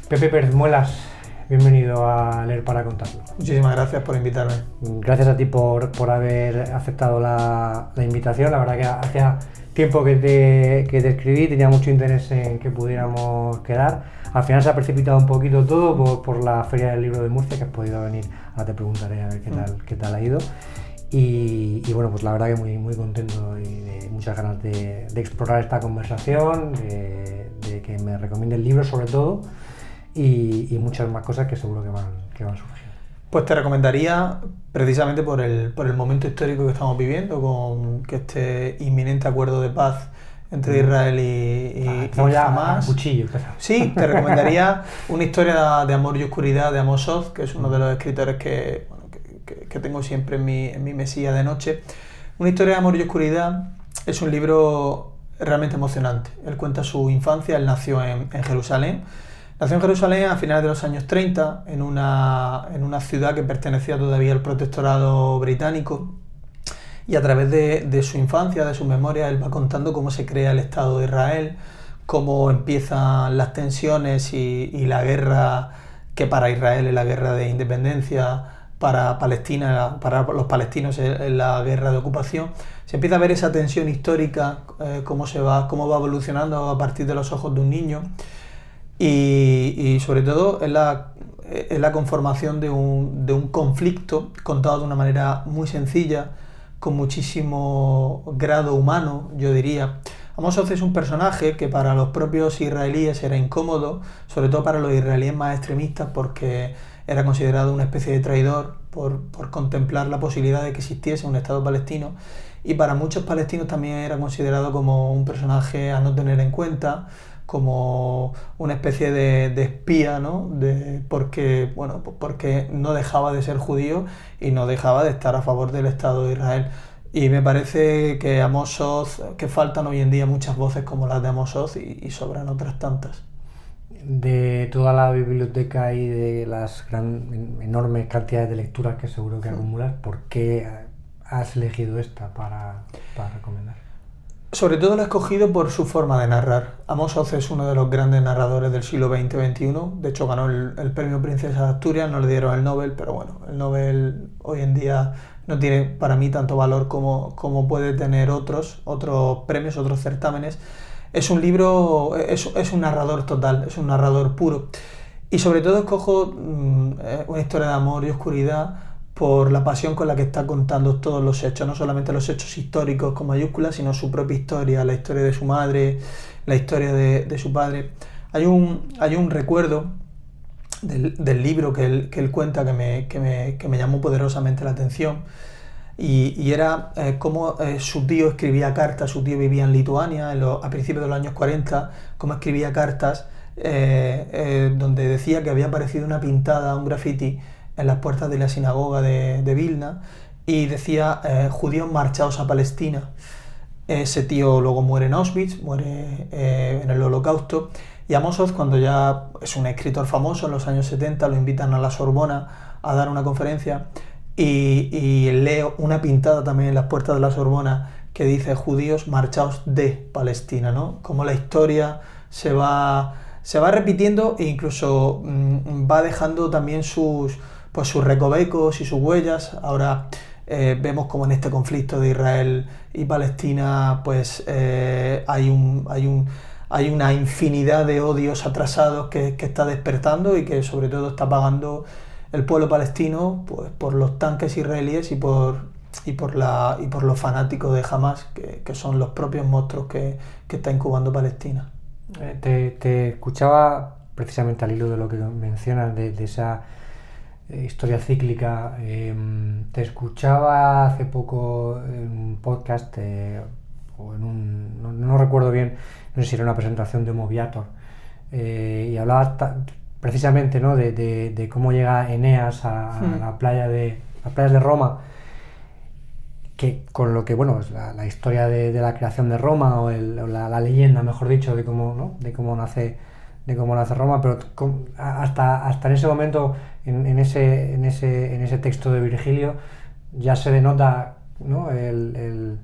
Pepe Pérez Muelas, bienvenido a Leer para Contarlo. Muchísimas gracias por invitarme. Gracias a ti por haber aceptado la invitación. La verdad que hacía tiempo que te escribí, tenía mucho interés en que pudiéramos quedar. Al final se ha precipitado un poquito todo por la Feria del Libro de Murcia, que has podido venir. Ahora te preguntaré a ver qué tal ha ido. Y bueno, pues la verdad que muy contento y de muchas ganas de explorar esta conversación, de que me recomiende el libro sobre todo, y muchas más cosas que seguro que van surgiendo. Pues te recomendaría, precisamente por el momento histórico que estamos viviendo, con que este inminente acuerdo de paz entre Israel y Hamás. Cuchillo, sí, te recomendaría una historia de amor y oscuridad de Amos Oz, que es uno de los escritores que tengo siempre en mi mesilla de noche. Una historia de amor y oscuridad es un libro realmente emocionante. Él cuenta su infancia. Él nació en Jerusalén. Nació en Jerusalén a finales de los años 30, en una ciudad que pertenecía todavía al protectorado británico, y a través de su infancia, de sus memorias, él va contando cómo se crea el Estado de Israel, cómo empiezan las tensiones y la guerra, que para Israel es la guerra de independencia, para Palestina, para los palestinos es la guerra de ocupación. Se empieza a ver esa tensión histórica, cómo va evolucionando a partir de los ojos de un niño. Y sobre todo es la conformación de un conflicto contado de una manera muy sencilla, con muchísimo grado humano, yo diría. Amos Oz es un personaje que para los propios israelíes era incómodo, sobre todo para los israelíes más extremistas, porque era considerado una especie de traidor por contemplar la posibilidad de que existiese un Estado palestino, y para muchos palestinos también era considerado como un personaje a no tener en cuenta, como una especie de espía, ¿no? Porque no dejaba de ser judío y no dejaba de estar a favor del Estado de Israel. Y me parece que Amos Oz, que faltan hoy en día muchas voces como las de Amos Oz y sobran otras tantas. De toda la biblioteca y de las enormes cantidades de lecturas que seguro que acumulas, ¿por qué has elegido esta para recomendar? Sobre todo lo he escogido por su forma de narrar. Amos Oz es uno de los grandes narradores del siglo XX-XXI. De hecho, ganó el premio Princesa de Asturias, no le dieron el Nobel, pero bueno, el Nobel hoy en día no tiene para mí tanto valor como puede tener otros premios, otros certámenes. Es un libro, es un narrador total, es un narrador puro. Y sobre todo escojo una historia de amor y oscuridad por la pasión con la que está contando todos los hechos, no solamente los hechos históricos con mayúsculas, sino su propia historia, la historia de su madre, la historia de su padre. Hay un recuerdo del libro que él cuenta que me llamó poderosamente la atención, y era cómo su tío escribía cartas. Su tío vivía en Lituania a principios de los años 40, cómo escribía cartas donde decía que había aparecido una pintada, un graffiti en las puertas de la sinagoga de Vilna, y decía judíos marchados a Palestina. Ese tío luego muere en Auschwitz, muere en el Holocausto, y Amos Oz, cuando ya es un escritor famoso, en los años 70 lo invitan a la Sorbona a dar una conferencia, y lee una pintada también en las puertas de la Sorbona que dice judíos marchados de Palestina, ¿no? Como la historia se va repitiendo e incluso va dejando también sus recovecos y sus huellas. Ahora vemos como en este conflicto de Israel y Palestina pues hay una infinidad de odios atrasados que está despertando, y que sobre todo está pagando el pueblo palestino, pues por los tanques israelíes y por los fanáticos de Hamás, que son los propios monstruos que está incubando Palestina. Te escuchaba precisamente al hilo de lo que mencionas, de esa historia cíclica. Te escuchaba hace poco en un podcast o no recuerdo bien, no sé si era una presentación de Moviator, y hablaba precisamente, ¿no? de cómo llega Eneas a las playas de Roma, que con lo que, bueno, es la historia de la creación de Roma, o la leyenda, mejor dicho, de cómo, ¿no? de cómo nace Roma, pero hasta en ese momento, en ese texto de Virgilio, ya se denota, ¿no? el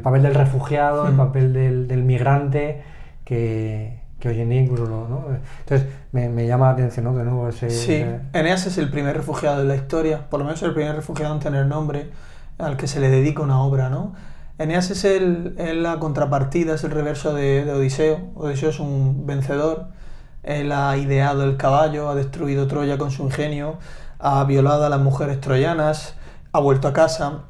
papel del refugiado, el papel del migrante, que que hoy en día incluso ¿no? Entonces me llama la atención, ¿no? De nuevo Sí, Eneas es el primer refugiado de la historia, por lo menos el primer refugiado en tener nombre, al que se le dedica una obra, ¿no? Eneas es la contrapartida, es el reverso de Odiseo. Odiseo es un vencedor, él ha ideado el caballo, ha destruido Troya con su ingenio, ha violado a las mujeres troyanas, ha vuelto a casa,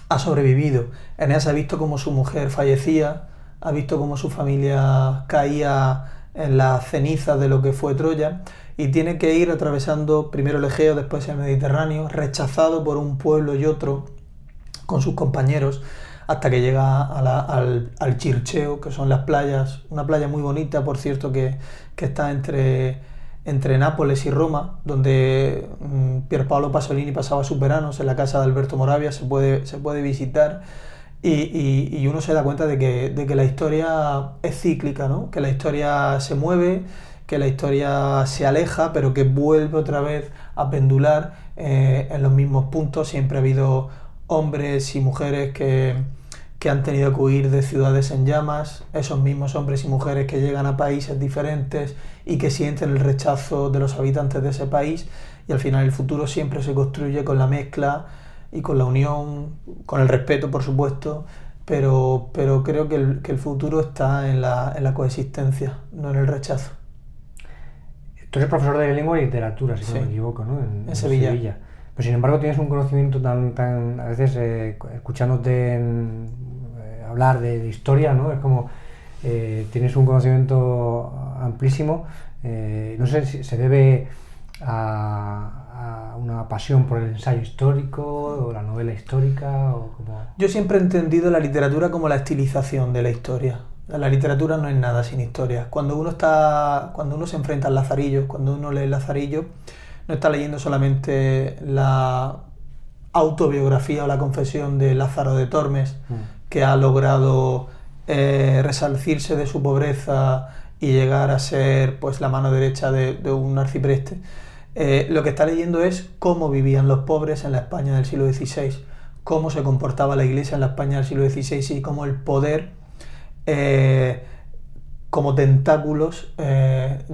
ha sobrevivido. Eneas ha visto cómo su mujer fallecía, ha visto cómo su familia caía en las cenizas de lo que fue Troya y tiene que ir atravesando primero el Egeo, después el Mediterráneo, rechazado por un pueblo y otro con sus compañeros, hasta que llega al Circeo, que son las playas, una playa muy bonita, por cierto, que está entre Nápoles y Roma, donde Pierpaolo Pasolini pasaba sus veranos en la casa de Alberto Moravia, se puede visitar y uno se da cuenta de que la historia es cíclica, ¿no? Que la historia se mueve, que la historia se aleja, pero que vuelve otra vez a pendular en los mismos puntos. Siempre ha habido hombres y mujeres que han tenido que huir de ciudades en llamas, esos mismos hombres y mujeres que llegan a países diferentes y que sienten el rechazo de los habitantes de ese país, y al final el futuro siempre se construye con la mezcla y con la unión, con el respeto, por supuesto, pero creo que el futuro está en la coexistencia, no en el rechazo. Tú eres profesor de lengua y literatura, si no me equivoco, ¿no? En Sevilla. Pero sin embargo tienes un conocimiento tan a veces escuchándote hablar de historia, ¿no? Es como tienes un conocimiento amplísimo. No sé si se debe a una pasión por el ensayo histórico o la novela histórica o como... Yo siempre he entendido la literatura como la estilización de la historia. La literatura no es nada sin historia. Cuando uno se enfrenta al Lazarillo, cuando uno lee el Lazarillo, no está leyendo solamente la autobiografía o la confesión de Lázaro de Tormes, que ha logrado resarcirse de su pobreza y llegar a ser pues la mano derecha de un arcipreste. Lo que está leyendo es cómo vivían los pobres en la España del siglo XVI, cómo se comportaba la Iglesia en la España del siglo XVI y cómo el poder, como tentáculos,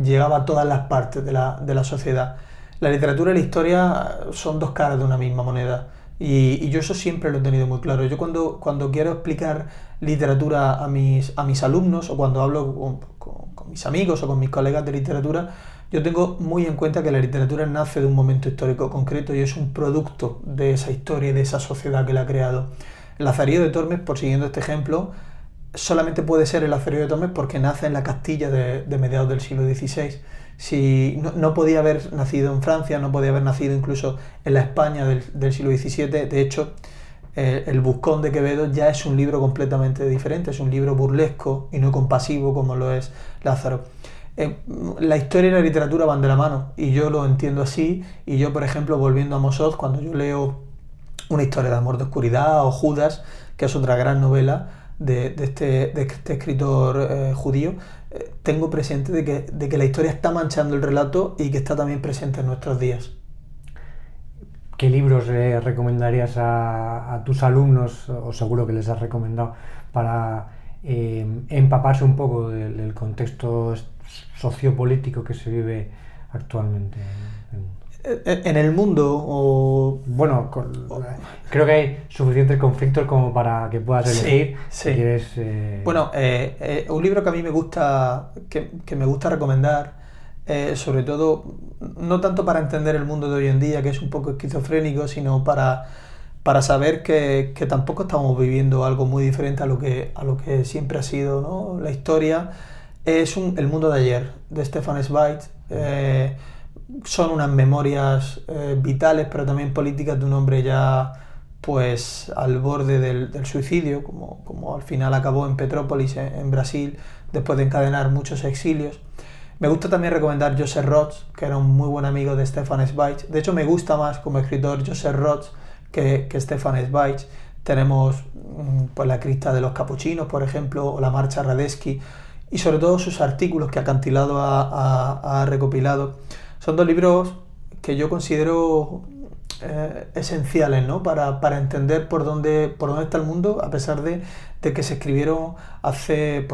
llegaba a todas las partes de la sociedad. La literatura y la historia son dos caras de una misma moneda y yo eso siempre lo he tenido muy claro. Yo cuando quiero explicar literatura a mis alumnos o cuando hablo con mis amigos o con mis colegas de literatura, yo tengo muy en cuenta que la literatura nace de un momento histórico concreto y es un producto de esa historia y de esa sociedad que la ha creado. El Lazarillo de Tormes, por siguiendo este ejemplo, solamente puede ser el Lazarillo de Tormes porque nace en la Castilla de mediados del siglo XVI. Si no podía haber nacido en Francia, no podía haber nacido incluso en la España del siglo XVII. De hecho, el Buscón de Quevedo ya es un libro completamente diferente, es un libro burlesco y no compasivo como lo es Lázaro. La historia y la literatura van de la mano y yo lo entiendo así. Y yo, por ejemplo, volviendo a Mossoz, cuando yo leo Una historia de amor de oscuridad o Judas, que es otra gran novela de este escritor judío, tengo presente de que la historia está manchando el relato y que está también presente en nuestros días. ¿Qué libros recomendarías a tus alumnos, o seguro que les has recomendado, para empaparse un poco del contexto sociopolítico que se vive actualmente en el mundo? Bueno, creo que hay suficientes conflictos como para que puedas elegir. Sí. Si quieres, Bueno, un libro que a mí me gusta, que me gusta recomendar, sobre todo, no tanto para entender el mundo de hoy en día, que es un poco esquizofrénico, sino para saber que tampoco estamos viviendo algo muy diferente a lo que siempre ha sido, ¿no? La historia es El mundo de ayer, de Stefan Zweig. Son unas memorias vitales, pero también políticas de un hombre ya pues al borde del suicidio, como al final acabó en Petrópolis, en Brasil, después de encadenar muchos exilios. Me gusta también recomendar Joseph Roth, que era un muy buen amigo de Stefan Zweig. De hecho, me gusta más como escritor Joseph Roth que Stefan Zweig. Tenemos pues La crista de los capuchinos, por ejemplo, o La marcha Radetzky, y sobre todo sus artículos que Acantilado ha recopilado. Son dos libros que yo considero esenciales, ¿no? para entender por dónde está el mundo, a pesar de que se escribieron hace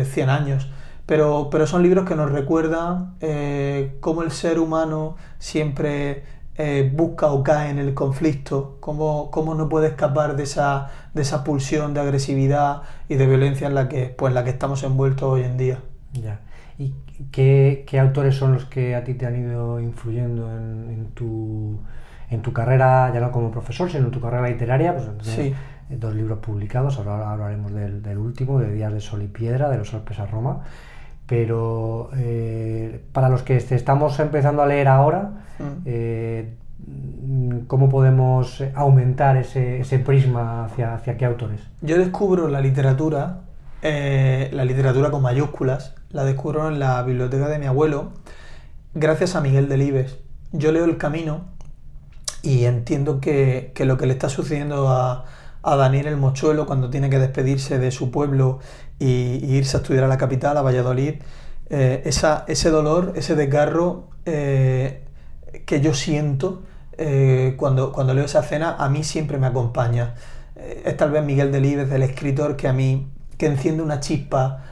100 años. pero son libros que nos recuerdan cómo el ser humano siempre busca o cae en el conflicto, cómo no puede escapar de esa pulsión de agresividad y de violencia en la que estamos envueltos hoy en día. Ya. ¿Y qué autores son los que a ti te han ido influyendo en tu carrera, ya no como profesor, sino en tu carrera literaria? Pues Sí. 2 libros publicados, ahora hablaremos del último, de Días de Sol y Piedra, de los Alpes a Roma. Pero para los que estamos empezando a leer ahora, ¿cómo podemos aumentar ese prisma hacia qué autores? Yo descubro la literatura con mayúsculas, la descubro en la biblioteca de mi abuelo, gracias a Miguel Delibes. Yo leo El Camino y entiendo que lo que le está sucediendo a Daniel el Mochuelo cuando tiene que despedirse de su pueblo y irse a estudiar a la capital, a Valladolid, ese dolor, ese desgarro que yo siento cuando leo esa escena, a mí siempre me acompaña. Es tal vez Miguel Delibes, el escritor que enciende una chispa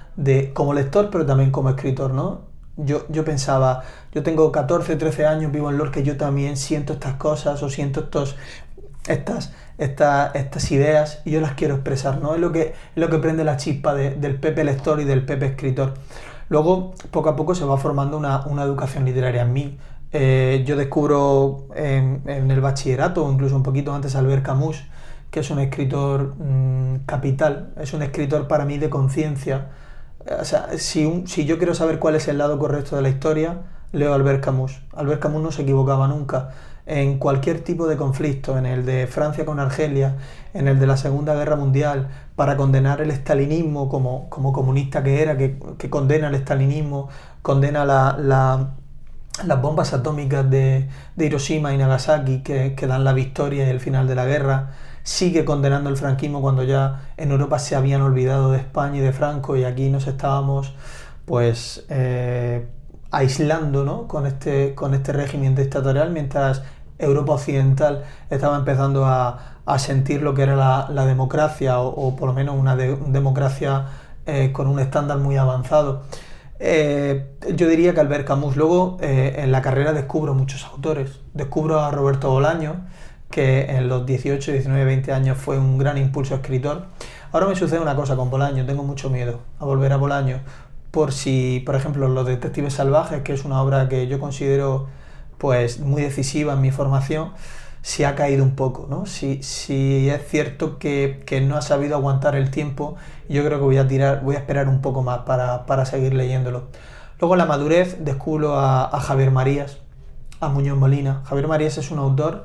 como lector, pero también como escritor, ¿no? Yo pensaba, yo tengo 14, 13 años, vivo en Lorca, y yo también siento estas cosas o siento estas ideas y yo las quiero expresar, ¿no? Es lo que prende la chispa del Pepe lector y del Pepe escritor. Luego, poco a poco se va formando una educación literaria en mí. Yo descubro en el bachillerato, o incluso un poquito antes, a Albert Camus, que es un escritor capital, es un escritor para mí de conciencia. O sea, si yo quiero saber cuál es el lado correcto de la historia, leo a Albert Camus. Albert Camus no se equivocaba nunca. En cualquier tipo de conflicto, en el de Francia con Argelia, en el de la Segunda Guerra Mundial, para condenar el estalinismo como comunista que era, que condena el estalinismo, condena las bombas atómicas de Hiroshima y Nagasaki que dan la victoria y el final de la guerra, sigue condenando el franquismo cuando ya en Europa se habían olvidado de España y de Franco y aquí nos estábamos pues aislando, ¿no? con este régimen dictatorial, mientras Europa occidental estaba empezando a sentir lo que era la democracia o por lo menos una democracia con un estándar muy avanzado. Yo diría que Albert Camus. Luego en la carrera descubro muchos autores. Descubro a Roberto Bolaño, que en los 18, 19, 20 años fue un gran impulso escritor. Ahora me sucede una cosa con Bolaño, tengo mucho miedo a volver a Bolaño, por ejemplo, Los Detectives Salvajes, que es una obra que yo considero pues muy decisiva en mi formación, se ha caído un poco, ¿no? Si es cierto que no ha sabido aguantar el tiempo, yo creo que voy a esperar un poco más para seguir leyéndolo. Luego en la madurez descubro a Javier Marías, a Muñoz Molina. Javier Marías es un autor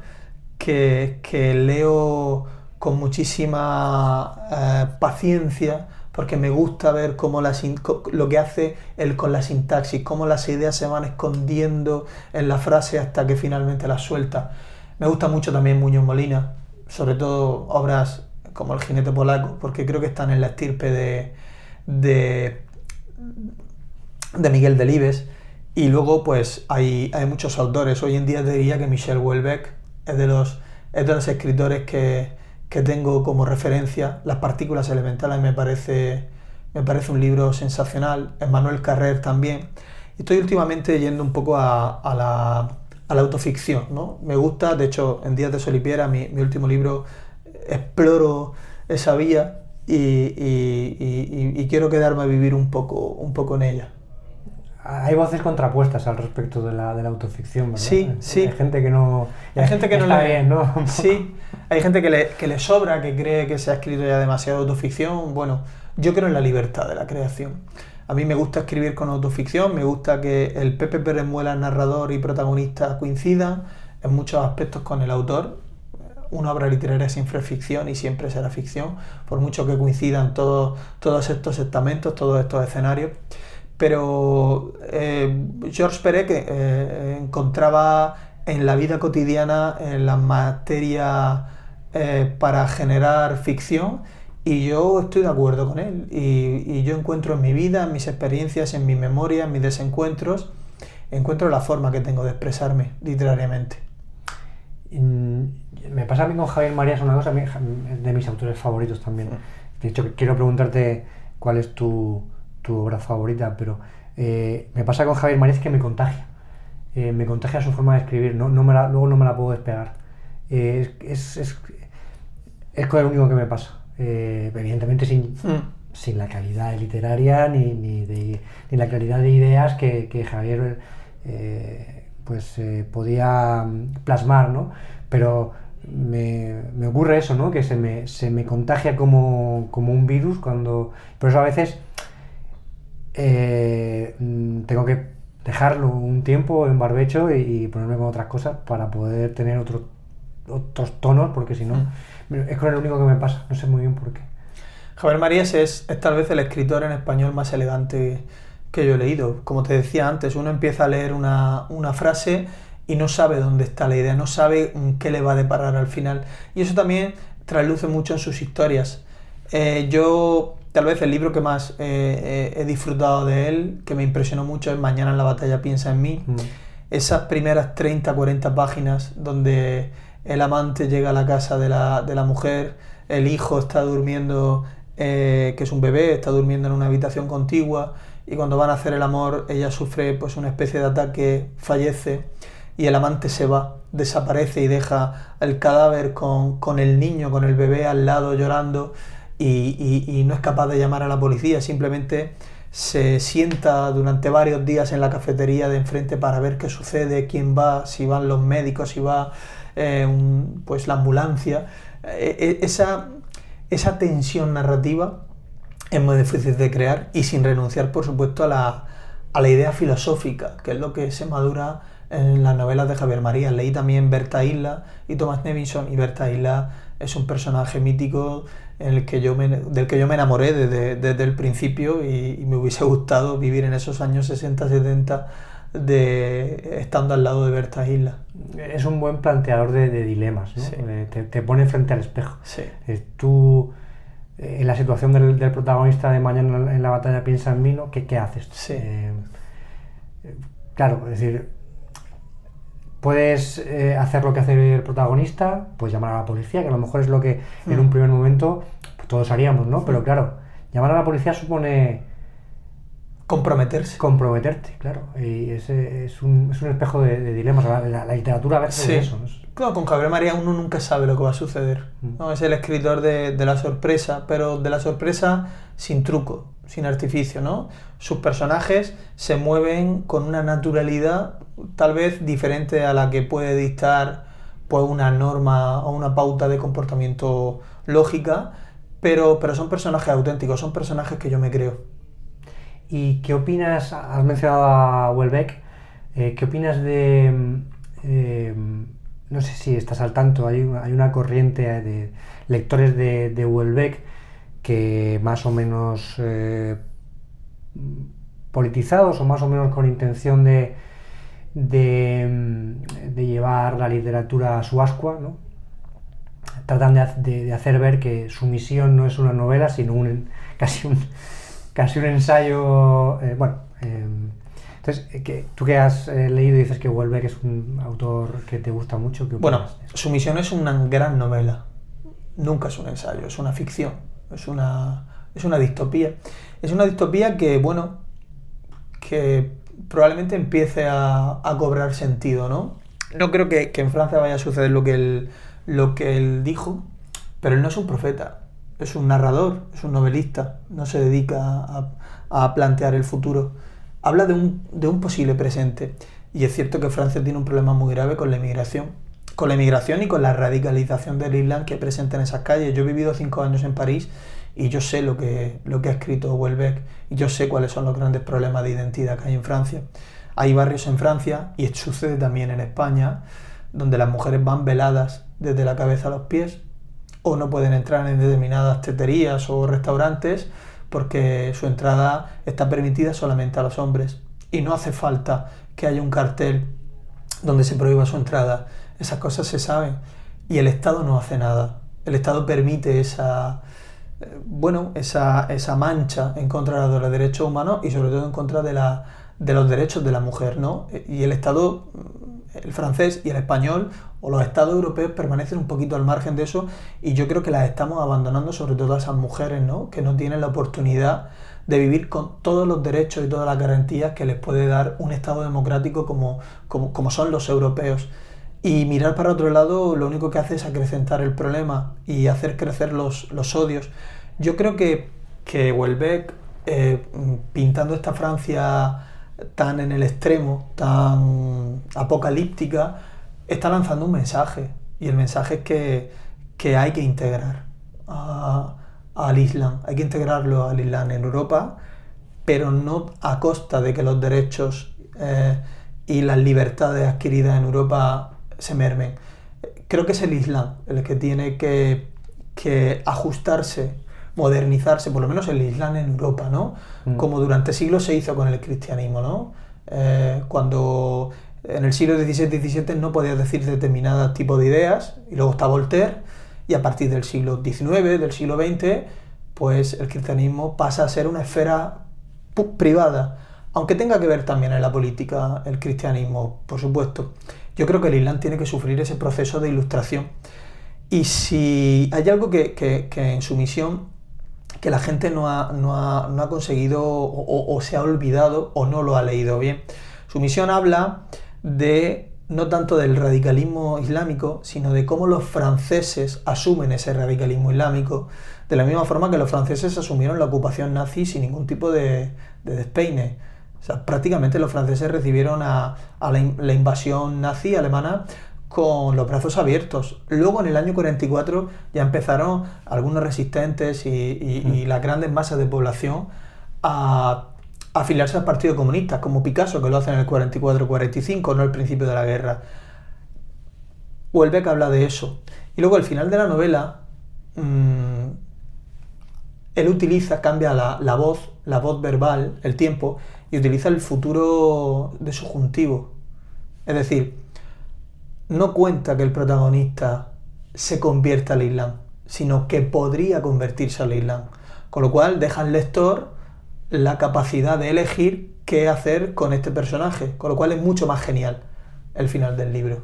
que leo con muchísima paciencia, porque me gusta ver cómo lo que hace él con la sintaxis, cómo las ideas se van escondiendo en la frase hasta que finalmente las suelta. Me gusta mucho también Muñoz Molina, sobre todo obras como El jinete polaco, porque creo que están en la estirpe de Miguel Delibes. Y luego pues hay muchos autores. Hoy en día diría que Michel Houellebecq es de los escritores que tengo como referencia. Las partículas elementales me parece un libro sensacional. Emmanuel Carrère también. Y estoy últimamente yendo un poco a la autoficción, ¿no? Me gusta, de hecho, en Días de Sol y Piedra, mi último libro, exploro esa vía y quiero quedarme a vivir un poco en ella. Hay voces contrapuestas al respecto de la autoficción, ¿verdad? Sí. Hay gente que no... Hay gente que no está le... bien, ¿no? Sí, hay gente que le sobra, que cree que se ha escrito ya demasiada autoficción. Bueno, yo creo en la libertad de la creación. A mí me gusta escribir con autoficción, me gusta que el Pepe Pérez Muela, narrador y protagonista, coincidan en muchos aspectos con el autor. Una obra literaria siempre es ficción y siempre será ficción, por mucho que coincidan todos estos estamentos, todos estos escenarios. Pero Georges Perec encontraba en la vida cotidiana, en la materia para generar ficción, y yo estoy de acuerdo con él. Y yo encuentro en mi vida, en mis experiencias, en mi memoria, en mis desencuentros, encuentro la forma que tengo de expresarme literariamente. Me pasa a mí con Javier Marías una cosa, es de mis autores favoritos también. De hecho, quiero preguntarte cuál es tu tu obra favorita, pero me pasa con Javier Marías que me contagia. Me contagia su forma de escribir, luego no me la puedo despegar. Es con el único que me pasa. Evidentemente sin la calidad literaria ni la claridad de ideas que Javier podía plasmar, ¿no? Pero me ocurre eso, ¿no? Que se me contagia como un virus cuando... Por eso a veces tengo que dejarlo un tiempo en barbecho y ponerme con otras cosas para poder tener otros tonos, porque si no... Es con el único que me pasa, no sé muy bien por qué. Javier Marías es tal vez el escritor en español más elegante que yo he leído. Como te decía antes, uno empieza a leer una frase y no sabe dónde está la idea, no sabe qué le va a deparar al final. Y eso también trasluce mucho en sus historias. Yo, tal vez el libro que más he disfrutado de él, que me impresionó mucho, es Mañana en la batalla piensa en mí. Esas primeras 30, 40 páginas donde el amante llega a la casa de la mujer, el hijo está durmiendo, que es un bebé, está durmiendo en una habitación contigua, y cuando van a hacer el amor ella sufre pues una especie de ataque, fallece, y el amante se va, desaparece y deja el cadáver con el niño, con el bebé al lado llorando, y no es capaz de llamar a la policía, simplemente se sienta durante varios días en la cafetería de enfrente para ver qué sucede, quién va, si van los médicos, si va pues la ambulancia. Esa tensión narrativa es muy difícil de crear, y sin renunciar, por supuesto, a la idea filosófica, que es lo que se madura en las novelas de Javier Marías. Leí también Berta Isla y Thomas Nevinson, y Berta Isla es un personaje mítico del que yo me enamoré desde el principio, y me hubiese gustado vivir en esos años 60, 70 estando al lado de Berta Isla. Es un buen planteador de dilemas, ¿no? Sí. Te pone frente al espejo. Sí. Tú, en la situación del protagonista de Mañana en la batalla piensa en mí, ¿no? ¿Qué haces? Sí. Claro, es decir, puedes hacer lo que hace el protagonista, pues llamar a la policía, que a lo mejor es lo que en un primer momento pues, todos haríamos, ¿no? Pero claro, llamar a la policía supone comprometerte, claro. Y ese es un espejo de dilemas. La literatura a veces es eso, ¿no? Claro, con Javier Marías uno nunca sabe lo que va a suceder, ¿no? Es el escritor de la sorpresa, pero de la sorpresa sin truco, sin artificio, ¿no? Sus personajes se mueven con una naturalidad tal vez diferente a la que puede dictar pues, una norma o una pauta de comportamiento lógica, pero son personajes auténticos, son personajes que yo me creo. ¿Y qué opinas? Has mencionado a Houellebecq. ¿Qué opinas de... no sé si estás al tanto, hay una corriente de lectores de Houellebecq que más o menos politizados o más o menos con intención de llevar la literatura a su ascua, ¿no? Tratan de hacer ver que su misión no es una novela, sino casi un ensayo, entonces, tú que has leído y dices que Houellebecq es un autor que te gusta mucho, ¿qué opinas? Bueno, su misión es una gran novela, nunca es un ensayo, es una ficción, es una distopía. Es una distopía que probablemente empiece a cobrar sentido, ¿no? No creo que en Francia vaya a suceder lo que él dijo, pero él no es un profeta. Es un narrador, es un novelista, no se dedica a plantear el futuro. Habla de un posible presente. Y es cierto que Francia tiene un problema muy grave con la inmigración. Con la inmigración y con la radicalización del Islam que presenta en esas calles. Yo he vivido 5 años en París y yo sé lo que ha escrito Houellebecq. Y yo sé cuáles son los grandes problemas de identidad que hay en Francia. Hay barrios en Francia, y sucede también en España, donde las mujeres van veladas desde la cabeza a los pies, o no pueden entrar en determinadas teterías o restaurantes porque su entrada está permitida solamente a los hombres. Y no hace falta que haya un cartel donde se prohíba su entrada. Esas cosas se saben. Y el Estado no hace nada. El Estado permite esa mancha en contra de los derechos humanos y sobre todo en contra de los derechos de la mujer, ¿no? Y el Estado, el francés y el español, o los estados europeos, permanecen un poquito al margen de eso, y yo creo que las estamos abandonando, sobre todo a esas mujeres, ¿no? Que no tienen la oportunidad de vivir con todos los derechos y todas las garantías que les puede dar un Estado democrático como son los europeos. Y mirar para otro lado lo único que hace es acrecentar el problema y hacer crecer los odios. Yo creo que Houellebecq, pintando esta Francia tan en el extremo, tan apocalíptica, está lanzando un mensaje. Y el mensaje es que hay que integrar al Islam. Hay que integrarlo al Islam en Europa, pero no a costa de que los derechos y las libertades adquiridas en Europa se mermen. Creo que es el Islam el que tiene que ajustarse, modernizarse, por lo menos el Islam en Europa, ¿no? Como durante siglos se hizo con el cristianismo, ¿no? Cuando en el siglo XVI-XVII no podías decir determinados tipos de ideas, y luego está Voltaire, y a partir del siglo XIX, del siglo XX, pues el cristianismo pasa a ser una esfera privada, aunque tenga que ver también en la política el cristianismo, por supuesto. Yo creo que el Islam tiene que sufrir ese proceso de ilustración. Y si hay algo que en su misión que la gente no ha conseguido o se ha olvidado o no lo ha leído bien. Su misión habla no tanto del radicalismo islámico, sino de cómo los franceses asumen ese radicalismo islámico, de la misma forma que los franceses asumieron la ocupación nazi sin ningún tipo de despeine. O sea, prácticamente los franceses recibieron a la invasión nazi alemana con los brazos abiertos. Luego, en el año 44, ya empezaron algunos resistentes y las grandes masas de población a afiliarse al Partido Comunista, como Picasso, que lo hace en el 44-45, no al principio de la guerra. Houellebecq habla de eso. Y luego, al final de la novela, él cambia la voz verbal, el tiempo, y utiliza el futuro de subjuntivo. Es decir, no cuenta que el protagonista se convierta al Islam, sino que podría convertirse al Islam. Con lo cual deja al lector la capacidad de elegir qué hacer con este personaje, con lo cual es mucho más genial el final del libro.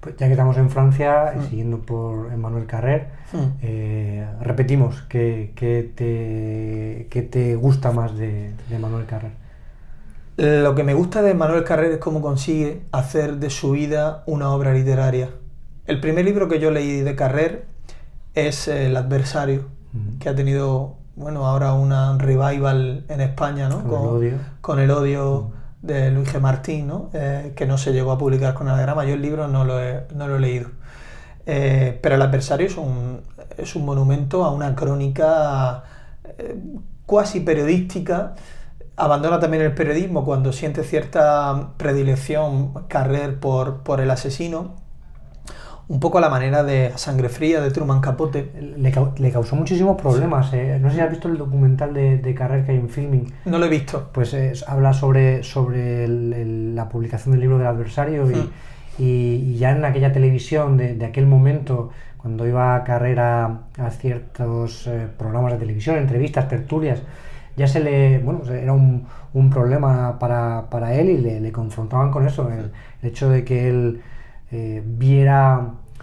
Pues ya que estamos en Francia, siguiendo por Emmanuel Carrère, repetimos, ¿qué te gusta más de Emmanuel Carrère? Lo que me gusta de Emmanuel Carrère es cómo consigue hacer de su vida una obra literaria. El primer libro que yo leí de Carrère es El adversario, que ha tenido, ahora una revival en España, ¿no? Con el odio de Luis G. Martín, ¿no? Que no se llegó a publicar con Anagrama. Yo el libro no lo he leído. Pero El adversario es un monumento a una crónica cuasi periodística. Abandona también el periodismo cuando siente cierta predilección Carrère por el asesino, un poco a la manera de Sangre Fría de Truman Capote. Le causó muchísimos problemas. No sé si has visto el documental de Carrère que hay en Filming. No lo he visto. Pues habla sobre la publicación del libro del adversario y ya en aquella televisión de aquel momento, cuando iba Carrère a ciertos programas de televisión, entrevistas, tertulias, ya era un problema para él y le confrontaban con eso, el hecho de que él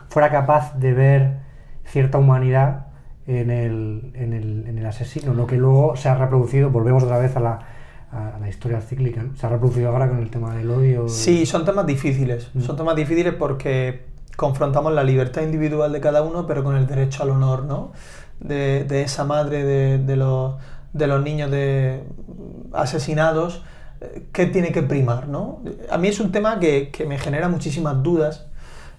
fuera capaz de ver cierta humanidad en el asesino, lo que luego se ha reproducido, volvemos otra vez a la historia cíclica, ¿no? Se ha reproducido ahora con el tema del odio. Sí, son temas difíciles, porque confrontamos la libertad individual de cada uno, pero con el derecho al honor, ¿no? De esa madre de los niños asesinados, ¿qué tiene que primar, ¿no? A mí es un tema que me genera muchísimas dudas.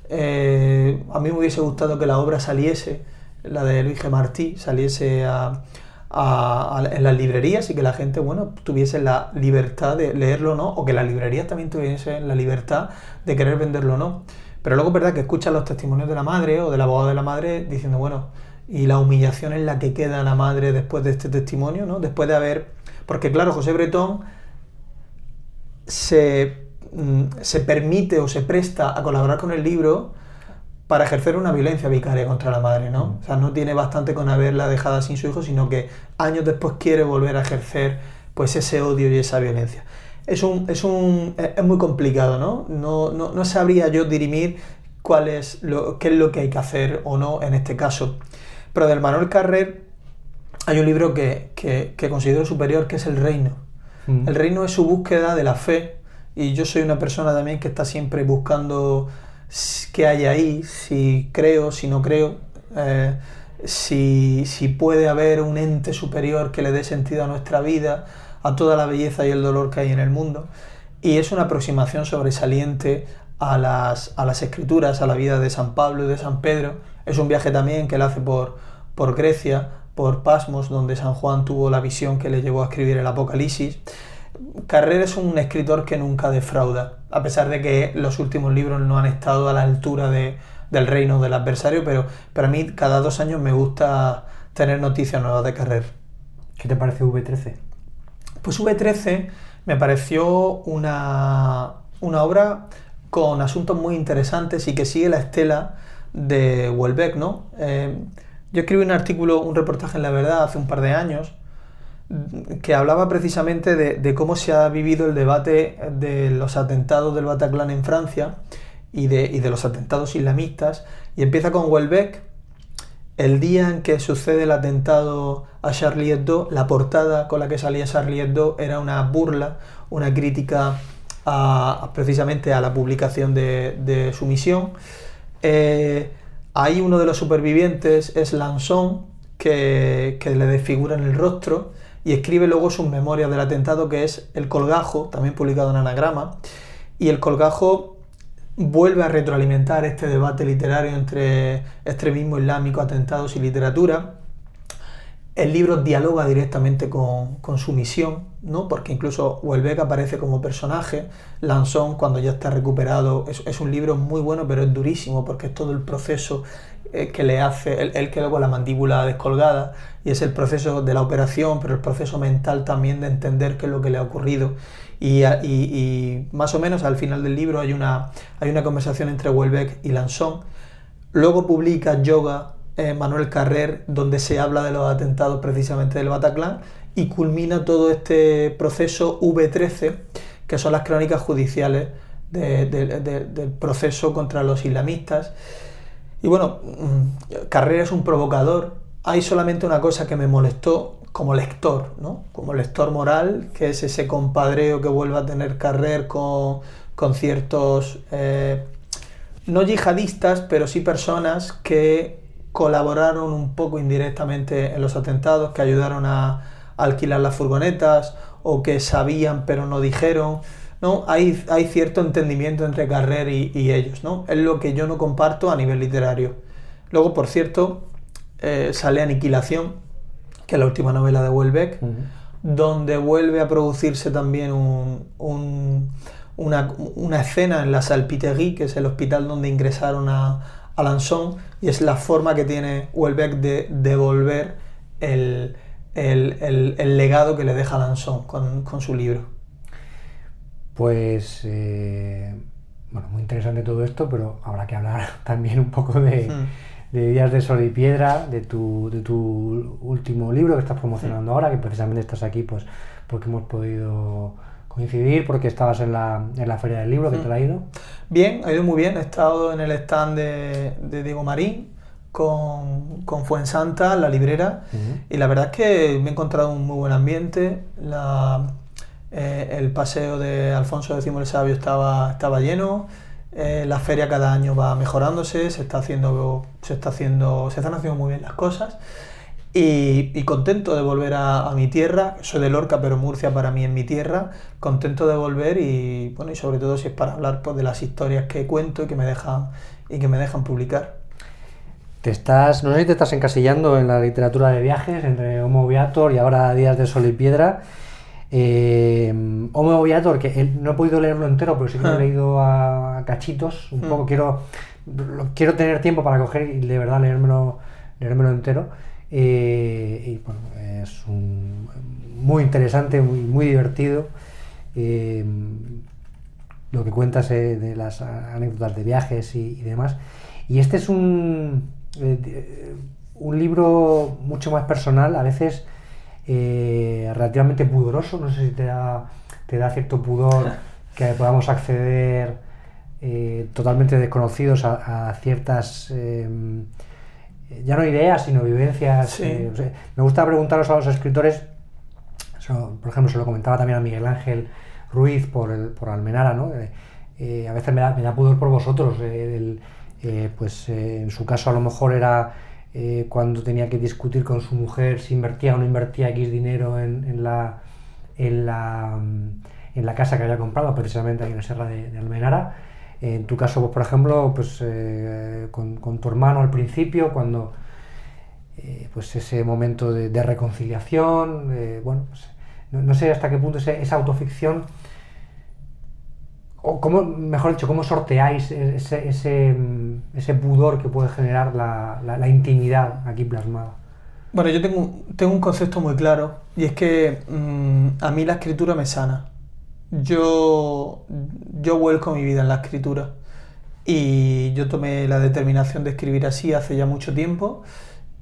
A mí me hubiese gustado que la obra saliese, la de Luis G. Martí, saliese en las librerías y que la gente tuviese la libertad de leerlo o no, o que las librerías también tuviesen la libertad de querer venderlo o no. Pero luego es verdad que escuchas los testimonios de la madre o del abogado de la madre diciendo, y la humillación en la que queda la madre después de este testimonio, ¿no? Después de haber... Porque claro, José Bretón se permite o se presta a colaborar con el libro para ejercer una violencia vicaria contra la madre, ¿no? O sea, no tiene bastante con haberla dejada sin su hijo, sino que años después quiere volver a ejercer pues ese odio y esa violencia. Es muy complicado, ¿no? No sabría yo dirimir qué es lo que hay que hacer o no en este caso. Pero del Emmanuel Carrère hay un libro que considero superior, que es El Reino. El Reino es su búsqueda de la fe, y yo soy una persona también que está siempre buscando qué hay ahí, si creo, si no creo, si puede haber un ente superior que le dé sentido a nuestra vida, a toda la belleza y el dolor que hay en el mundo. Y es una aproximación sobresaliente a las escrituras, a la vida de San Pablo y de San Pedro. Es un viaje también que él hace por Grecia, por Pasmos, donde San Juan tuvo la visión que le llevó a escribir el Apocalipsis. Carrer es un escritor que nunca defrauda, a pesar de que los últimos libros no han estado a la altura del Reino del Adversario, pero a mí cada 2 años me gusta tener noticias nuevas de Carrer. ¿Qué te parece V13? Pues V13 me pareció una obra con asuntos muy interesantes y que sigue la estela de Houellebecq, ¿no? Yo escribí un artículo, un reportaje en La Verdad hace un par de años, que hablaba precisamente de cómo se ha vivido el debate de los atentados del Bataclan en Francia y de los atentados islamistas, y empieza con Houellebecq. El día en que sucede el atentado a Charlie Hebdo, la portada con la que salía Charlie Hebdo era una burla, una crítica precisamente a la publicación de su misión. Ahí uno de los supervivientes es Lanson, que le desfigura en el rostro, y escribe luego sus memorias del atentado, que es El Colgajo, también publicado en Anagrama. Y El Colgajo vuelve a retroalimentar este debate literario entre extremismo islámico, atentados y literatura. El libro dialoga directamente con su misión, ¿no? Porque incluso Houellebecq aparece como personaje. Lanson, cuando ya está recuperado, es un libro muy bueno, pero es durísimo, porque es todo el proceso que le hace, él quedó con la mandíbula descolgada, y es el proceso de la operación, pero el proceso mental también de entender qué es lo que le ha ocurrido. Y más o menos al final del libro hay una conversación entre Houellebecq y Lanson. Luego publica Yoga Manuel Carrer, donde se habla de los atentados precisamente del Bataclan, y culmina todo este proceso V13, que son las crónicas judiciales del proceso contra los islamistas. Y bueno, Carrer es un provocador. Hay solamente una cosa que me molestó como lector, ¿no? Como lector moral, que es ese compadreo que vuelve a tener Carrer con ciertos, no yihadistas, pero sí personas que colaboraron un poco indirectamente en los atentados, que ayudaron a alquilar las furgonetas, o que sabían pero no dijeron, ¿no? Hay cierto entendimiento entre Carrer y ellos, ¿no? Es lo que yo no comparto a nivel literario. Luego, por cierto, sale Aniquilación, que es la última novela de Houellebecq, donde vuelve a producirse también una escena en la Salpêtrière, que es el hospital donde ingresaron a Lanson, y es la forma que tiene Houellebecq de devolver el legado que le deja Lanson con su libro. Pues, bueno, muy interesante todo esto, pero habrá que hablar también un poco de Días de Sol y Piedra, de tu último libro que estás promocionando ahora, que precisamente estás aquí pues porque hemos podido coincidir, porque estabas en la Feria del Libro. ¿Qué te ha ido? Bien, ha ido muy bien. He estado en el stand de Diego Marín con Fuensanta, la librera, y la verdad es que me he encontrado un muy buen ambiente. El paseo de Alfonso X el Sabio estaba lleno. La feria cada año va mejorándose, se están haciendo muy bien las cosas, y contento de volver a mi tierra. Soy de Lorca, pero Murcia para mí es mi tierra. Contento de volver, y bueno, y sobre todo si es para hablar pues de las historias que cuento y que me dejan publicar. No sé si te estás encasillando en la literatura de viajes entre Homo Viator y ahora Días de Sol y Piedra. Homo Viator, que no he podido leerlo entero, pero sí que lo he leído a cachitos un poco. Quiero tener tiempo para coger y de verdad leérmelo entero, y bueno, es muy interesante, muy divertido, lo que cuentas de las anécdotas de viajes y demás. Y este es un libro mucho más personal, a veces relativamente pudoroso. No sé si te da cierto pudor que podamos acceder totalmente desconocidos a ciertas ya no ideas, sino vivencias. Sí. O sea, me gusta preguntaros a los escritores, por ejemplo, se lo comentaba también a Miguel Ángel Ruiz por Almenara, ¿no? A veces me da pudor por vosotros, en su caso a lo mejor era cuando tenía que discutir con su mujer si invertía o no invertía X dinero en la casa que había comprado precisamente ahí en la Serra de Almenara. En tu caso, pues, por ejemplo, pues con tu hermano al principio, cuando pues ese momento de reconciliación, bueno, pues, no sé hasta qué punto esa autoficción, o cómo, mejor dicho, cómo sorteáis ese pudor que puede generar la intimidad aquí plasmada. Bueno, yo tengo un concepto muy claro, y es que a mí la escritura me sana. Yo vuelco mi vida en la escritura, y yo tomé la determinación de escribir así hace ya mucho tiempo,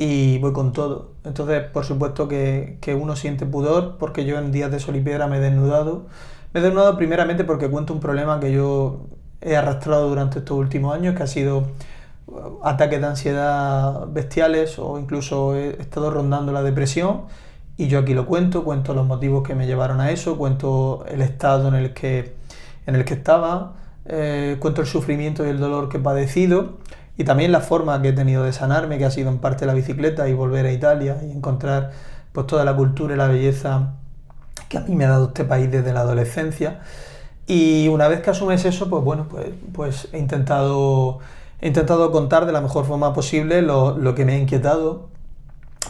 y voy con todo. Entonces, por supuesto que uno siente pudor, porque yo en días de sol y piedra me he desnudado. Me he desnudado primeramente porque cuento un problema que yo he arrastrado durante estos últimos años, que ha sido ataques de ansiedad bestiales, o incluso he estado rondando la depresión, y yo aquí lo cuento los motivos que me llevaron a eso, cuento el estado en el que estaba, cuento el sufrimiento y el dolor que he padecido, y también la forma que he tenido de sanarme, que ha sido en parte la bicicleta y volver a Italia y encontrar pues toda la cultura y la belleza que a mí me ha dado este país desde la adolescencia. Y una vez que asumes eso, pues bueno, pues he intentado contar de la mejor forma posible lo que me ha inquietado.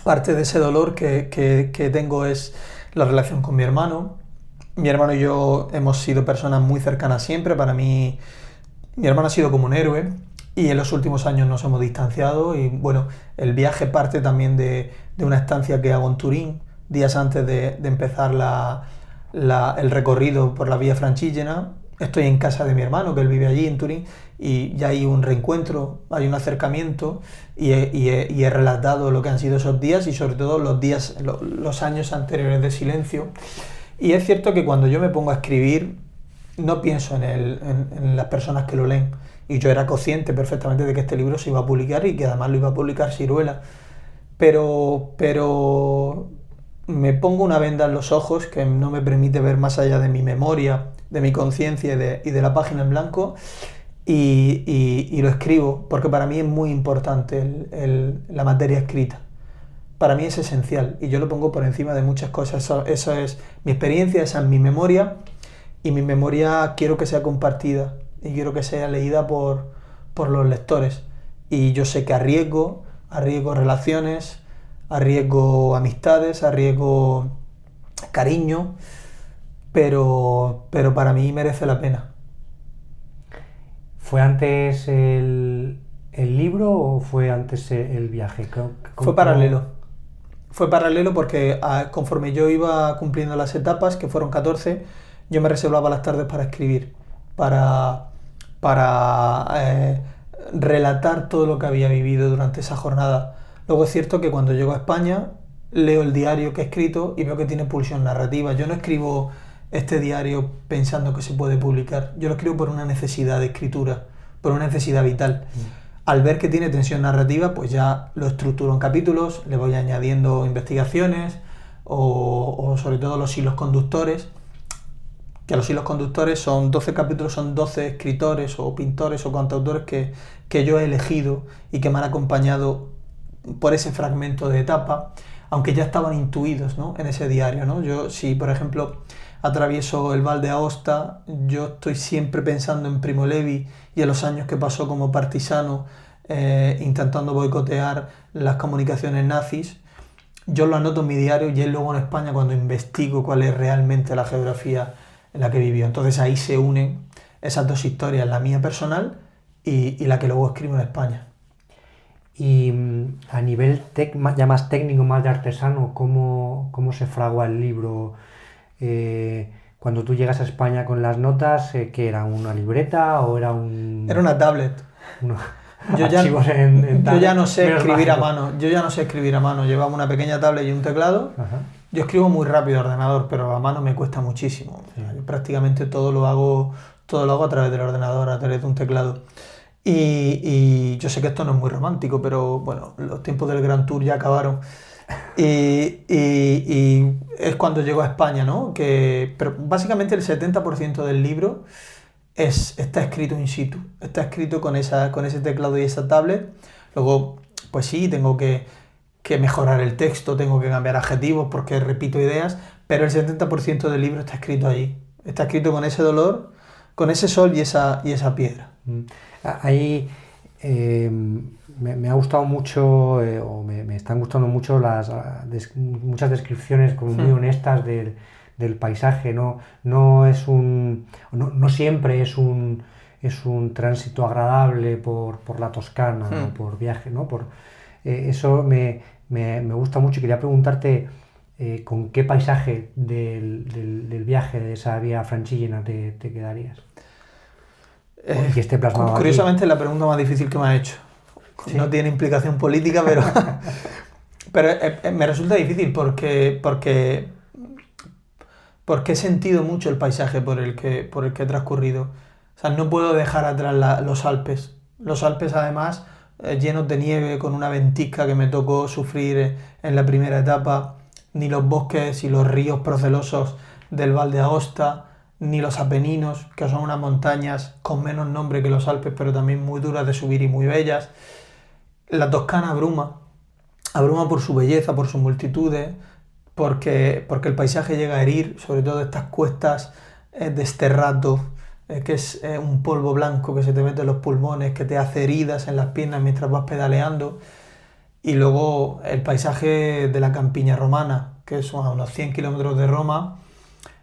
Parte de ese dolor que tengo es la relación con mi hermano. Mi hermano y yo hemos sido personas muy cercanas siempre. Para mí, mi hermano ha sido como un héroe, y en los últimos años nos hemos distanciado. Y bueno, el viaje parte también de una estancia que hago en Turín, días antes de empezar el recorrido por la Vía Francigena. Estoy en casa de mi hermano, que él vive allí en Turín, y ya hay un reencuentro, hay un acercamiento, y he relatado lo que han sido esos días, y sobre todo los años anteriores de silencio. Y es cierto que cuando yo me pongo a escribir, no pienso en las personas que lo leen, y yo era consciente perfectamente de que este libro se iba a publicar, y que además lo iba a publicar Siruela, pero me pongo una venda en los ojos que no me permite ver más allá de mi memoria, de mi conciencia y de la página en blanco, y lo escribo, porque para mí es muy importante la materia escrita. Para mí es esencial, y yo lo pongo por encima de muchas cosas. Eso es mi experiencia, esa es mi memoria, y mi memoria quiero que sea compartida, y quiero que sea leída por los lectores. Y yo sé que arriesgo relaciones, arriesgo amistades, arriesgo cariño, pero para mí merece la pena. ¿Fue antes el libro o fue antes el viaje? Fue paralelo porque conforme yo iba cumpliendo las etapas, que fueron 14, yo me reservaba las tardes para escribir, para relatar todo lo que había vivido durante esa jornada. Luego es cierto que cuando llego a España, leo el diario que he escrito y veo que tiene pulsión narrativa. Yo no escribo este diario pensando que se puede publicar. Yo lo escribo por una necesidad de escritura, por una necesidad vital. Al ver que tiene tensión narrativa, pues ya lo estructuro en capítulos, le voy añadiendo investigaciones o sobre todo los hilos conductores, que los hilos conductores son 12 capítulos, son 12 escritores o pintores o cantautores que yo he elegido y que me han acompañado por ese fragmento de etapa, aunque ya estaban intuidos, ¿no?, en ese diario, ¿no? Yo, si por ejemplo atravieso el Val de Aosta, yo estoy siempre pensando en Primo Levi y en los años que pasó como partisano intentando boicotear las comunicaciones nazis. Yo lo anoto en mi diario, y es luego en España cuando investigo cuál es realmente la geografía en la que vivió. Entonces ahí se unen esas dos historias, la mía personal y la que luego escribo en España. Y a nivel ya más técnico, más de artesano, ¿cómo se fragua el libro? Cuando tú llegas a España con las notas, ¿qué era? ¿Una libreta o era un...? Era una tablet. Yo ya no sé escribir a mano. Llevaba una pequeña tablet y un teclado. Ajá. Yo escribo muy rápido a ordenador, pero a mano me cuesta muchísimo. Sí. Prácticamente todo lo hago a través del ordenador, a través de un teclado. Y yo sé que esto no es muy romántico, pero bueno, los tiempos del Grand Tour ya acabaron. Y es cuando llego a España, ¿no? Pero básicamente el 70% del libro está escrito in situ, está escrito con ese teclado y esa tablet. Luego, pues sí, tengo que mejorar el texto, tengo que cambiar adjetivos porque repito ideas, pero el 70% del libro está escrito allí. Está escrito con ese dolor, con ese sol y esa piedra. Ahí me ha gustado mucho, o me están gustando mucho muchas descripciones como muy honestas del paisaje. No siempre es un tránsito agradable por la Toscana, ¿no? Por viaje, ¿no? Eso me gusta mucho y quería preguntarte con qué paisaje del viaje de esa vía Francigena te quedarías. Que esté plasmado curiosamente aquí. La pregunta más difícil que me has hecho. ¿Sí? No tiene implicación política, pero me resulta difícil porque he sentido mucho el paisaje por el que he transcurrido. O sea, no puedo dejar atrás los Alpes. Los Alpes, además, llenos de nieve, con una ventisca que me tocó sufrir en la primera etapa, ni los bosques y los ríos procelosos del Val de Aosta, ni los Apeninos, que son unas montañas con menos nombre que los Alpes, pero también muy duras de subir y muy bellas. La Toscana abruma por su belleza, por sus multitudes, porque el paisaje llega a herir, sobre todo estas cuestas de Sterrato, que es un polvo blanco que se te mete en los pulmones, que te hace heridas en las piernas mientras vas pedaleando. Y luego el paisaje de la campiña romana, que son a unos 100 kilómetros de Roma.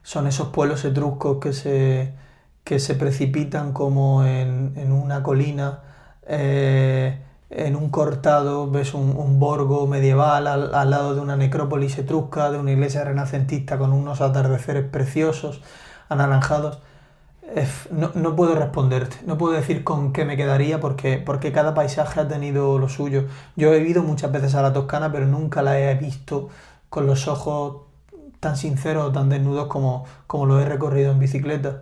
Son esos pueblos etruscos que se precipitan como en una colina, en un cortado, ves un borgo medieval al lado de una necrópolis etrusca, de una iglesia renacentista con unos atardeceres preciosos, anaranjados. No puedo responderte, no puedo decir con qué me quedaría porque cada paisaje ha tenido lo suyo. Yo he ido muchas veces a la Toscana, pero nunca la he visto con los ojos tan sinceros o tan desnudos como lo he recorrido en bicicleta,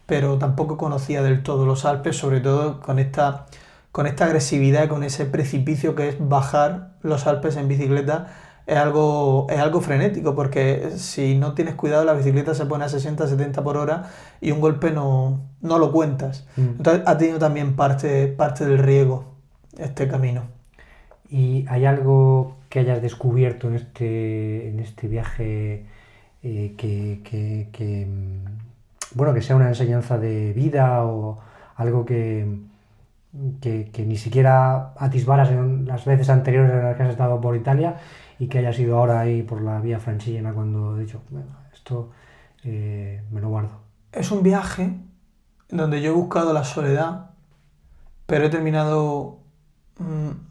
pero tampoco conocía del todo los Alpes, sobre todo con esta agresividad, con ese precipicio que es bajar los Alpes en bicicleta. Es algo frenético, porque si no tienes cuidado la bicicleta se pone a 60-70 por hora y un golpe no lo cuentas. Entonces ha tenido también parte del riesgo este camino. ¿Y hay algo que hayas descubierto en este viaje que sea una enseñanza de vida o algo que ni siquiera atisbaras en las veces anteriores en las que has estado por Italia y que hayas ido ahora ahí por la vía Francigena cuando he dicho, bueno, esto me lo guardo? Es un viaje donde yo he buscado la soledad, pero he terminado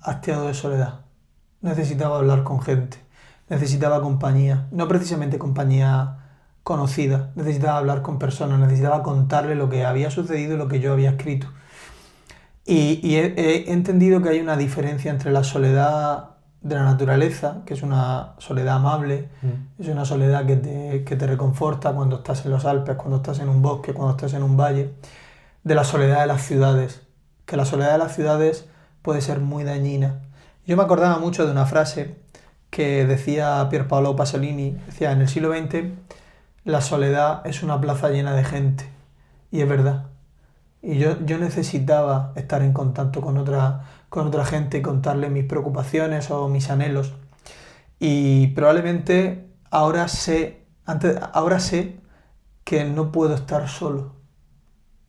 hastiado de soledad. Necesitaba hablar con gente, necesitaba compañía, no precisamente compañía conocida, necesitaba hablar con personas, necesitaba contarle lo que había sucedido y lo que yo había escrito. Y he entendido que hay una diferencia entre la soledad de la naturaleza, que es una soledad amable, es una soledad que te reconforta cuando estás en los Alpes, cuando estás en un bosque, cuando estás en un valle, de la soledad de las ciudades, que la soledad de las ciudades puede ser muy dañina. Yo me acordaba mucho de una frase que decía Pierpaolo Pasolini, decía, en el siglo XX la soledad es una plaza llena de gente, y es verdad. Y yo necesitaba estar en contacto con otra gente y contarle mis preocupaciones o mis anhelos. Y probablemente ahora sé que no puedo estar solo.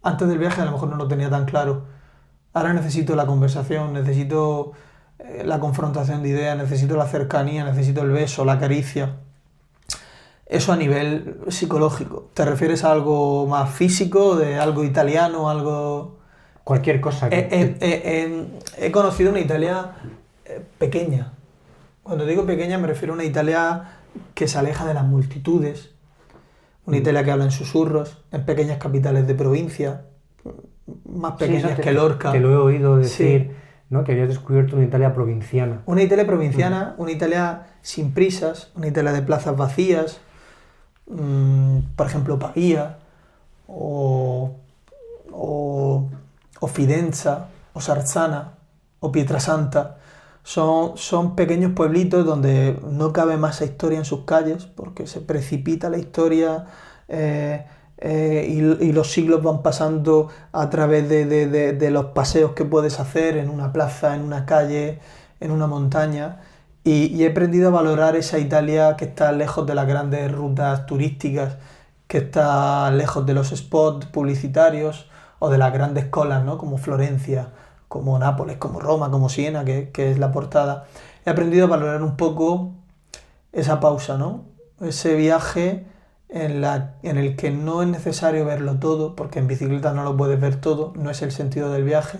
Antes del viaje a lo mejor no lo tenía tan claro. Ahora necesito la conversación, necesito la confrontación de ideas, necesito la cercanía, necesito el beso, la caricia. Eso a nivel psicológico. ¿Te refieres a algo más físico, de algo italiano, algo...? Cualquier cosa. He conocido una Italia pequeña. Cuando digo pequeña me refiero a una Italia que se aleja de las multitudes. Una Italia que habla en susurros, en pequeñas capitales de provincia, más pequeñas que Lorca. Te lo he oído decir, sí. ¿No? Que habías descubierto una Italia provinciana. Una Italia provinciana, una Italia sin prisas, una Italia de plazas vacías, por ejemplo Pavía, o o Fidenza, o Sarzana, o Pietrasanta. Son pequeños pueblitos donde no cabe más historia en sus calles, porque se precipita la historia y los siglos van pasando a través de los paseos que puedes hacer en una plaza, en una calle, en una montaña. Y he aprendido a valorar esa Italia que está lejos de las grandes rutas turísticas, que está lejos de los spots publicitarios o de las grandes colas, ¿no? Como Florencia, como Nápoles, como Roma, como Siena, que es la portada. He aprendido a valorar un poco esa pausa, ¿no? Ese viaje en el que no es necesario verlo todo, porque en bicicleta no lo puedes ver todo, no es el sentido del viaje,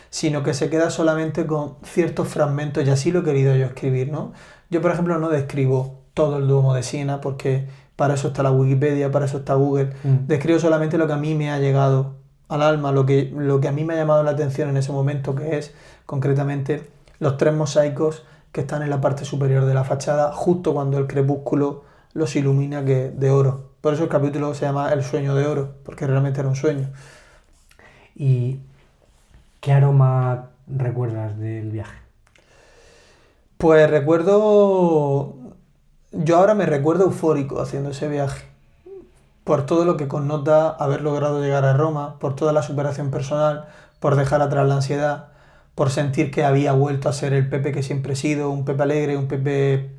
sino que se queda solamente con ciertos fragmentos, y así lo he querido yo escribir, ¿no? Yo, por ejemplo, no describo todo el Duomo de Siena, porque para eso está la Wikipedia, para eso está Google. Describo solamente lo que a mí me ha llegado al alma, lo que a mí me ha llamado la atención en ese momento, que es, concretamente, los 3 mosaicos que están en la parte superior de la fachada, justo cuando el crepúsculo los ilumina de oro. Por eso el capítulo se llama El sueño de oro, porque realmente era un sueño. ¿Y qué aroma recuerdas del viaje? Pues yo ahora me recuerdo eufórico haciendo ese viaje, por todo lo que connota haber logrado llegar a Roma, por toda la superación personal, por dejar atrás la ansiedad, por sentir que había vuelto a ser el Pepe que siempre he sido, un Pepe alegre, un Pepe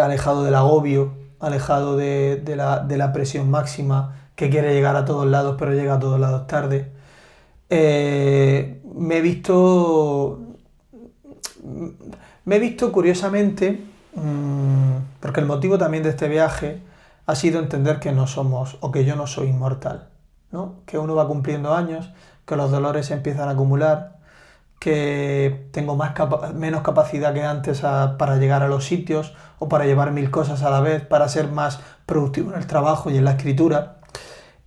alejado del agobio, alejado de la presión máxima, que quiere llegar a todos lados pero llega a todos lados tarde. Me he visto curiosamente, porque el motivo también de este viaje ha sido entender que no somos, o que yo no soy inmortal, ¿no? Que uno va cumpliendo años, que los dolores se empiezan a acumular, que tengo menos capacidad que antes para llegar a los sitios o para llevar 1000 cosas a la vez, para ser más productivo en el trabajo y en la escritura.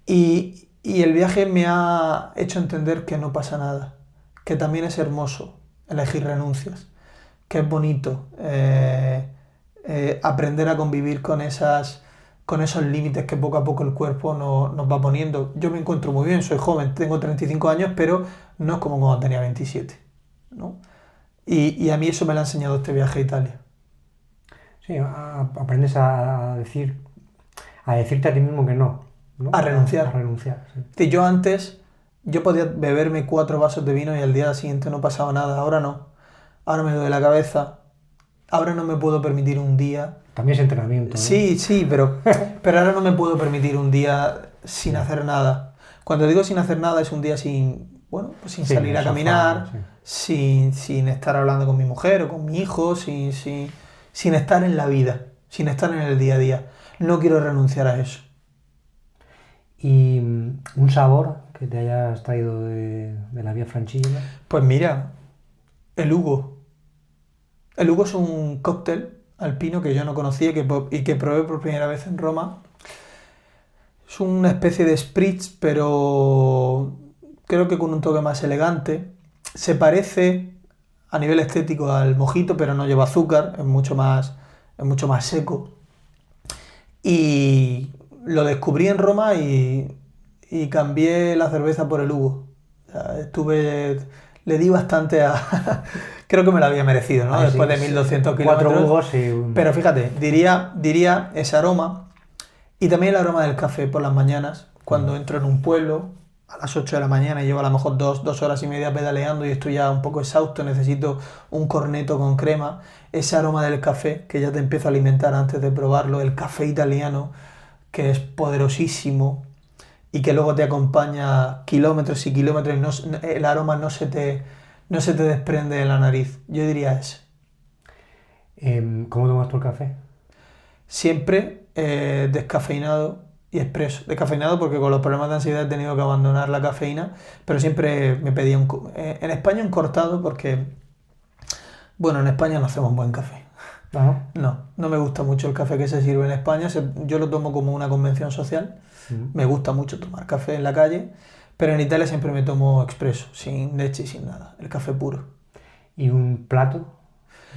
Y el viaje me ha hecho entender que no pasa nada, que también es hermoso elegir renuncias, que es bonito aprender a convivir con esos límites que poco a poco el cuerpo nos va poniendo. Yo me encuentro muy bien, soy joven, tengo 35 años, pero no es como cuando tenía 27, ¿no? Y a mí eso me lo ha enseñado este viaje a Italia. Sí, aprendes a decirte a ti mismo que no. A renunciar. A renunciar, sí. Sí, yo podía beberme 4 vasos de vino y al día siguiente no pasaba nada, ahora no. Ahora me duele la cabeza, ahora no me puedo permitir un día. También es entrenamiento, ¿no? Sí, pero ahora no me puedo permitir un día sin hacer nada. Cuando digo sin hacer nada es un día sin salir a caminar, sin estar hablando con mi mujer o con mi hijo, sin estar en la vida, sin estar en el día a día. No quiero renunciar a eso. ¿Y un sabor que te hayas traído de la Vía Francigena? Pues mira, el Hugo. El Hugo es un cóctel alpino que yo no conocía y que probé por primera vez en Roma. Es una especie de spritz, pero creo que con un toque más elegante. Se parece a nivel estético al mojito, pero no lleva azúcar, es mucho más seco. Y lo descubrí en Roma y cambié la cerveza por el Hugo. O sea, le di bastante a... Creo que me lo había merecido, ¿no? Después de 1200 kilómetros. 4 Hugos y... Pero fíjate, diría ese aroma y también el aroma del café por las mañanas, cuando entro en un pueblo a las 8 de la mañana y llevo a lo mejor 2 horas y media pedaleando y estoy ya un poco exhausto, necesito un corneto con crema. Ese aroma del café que ya te empieza a alimentar antes de probarlo, el café italiano, que es poderosísimo y que luego te acompaña kilómetros y kilómetros y el aroma no se te desprende de la nariz. Yo diría ese. ¿Cómo tomas tú el café? Siempre descafeinado y expreso. Descafeinado porque con los problemas de ansiedad he tenido que abandonar la cafeína, pero siempre me pedía en España un cortado porque, bueno, en España no hacemos buen café. ¿Ah? No me gusta mucho el café que se sirve en España. Yo lo tomo como una convención social. Me gusta mucho tomar café en la calle, pero en Italia siempre me tomo expreso, sin leche y sin nada, el café puro. ¿Y un plato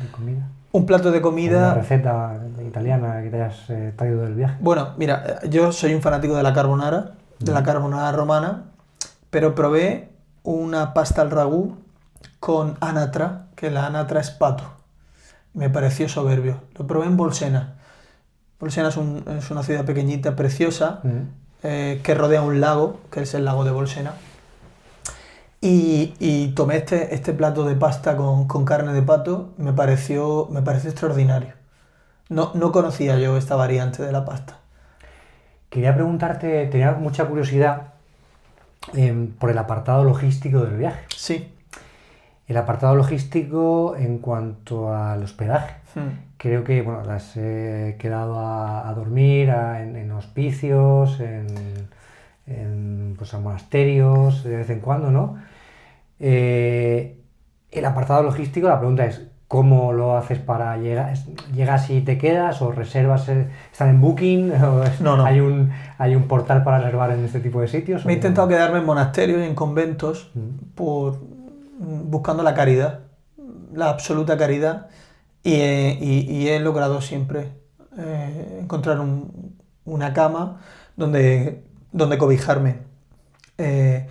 de comida? Un plato de comida... ¿Una receta italiana que te hayas traído del viaje? Bueno, mira, yo soy un fanático de la carbonara romana, pero probé una pasta al ragú con anatra, que la anatra es pato. Me pareció soberbio. Lo probé en Bolsena. Bolsena es una ciudad pequeñita, preciosa, que rodea un lago, que es el lago de Bolsena. Y tomé este plato de pasta con carne de pato, me pareció extraordinario. No conocía yo esta variante de la pasta. Quería preguntarte, tenía mucha curiosidad por el apartado logístico del viaje. Sí. El apartado logístico en cuanto al hospedaje. Creo que bueno, las he quedado a dormir en hospicios, pues, en monasterios, de vez en cuando, ¿no? El apartado logístico, la pregunta es, ¿cómo lo haces para llegar? ¿Llegas y te quedas o reservas? ¿Están en Booking? No. ¿Hay un portal para reservar en este tipo de sitios? Me he intentado quedarme en monasterios y en conventos buscando la caridad, la absoluta caridad, y he logrado siempre encontrar una cama donde cobijarme. He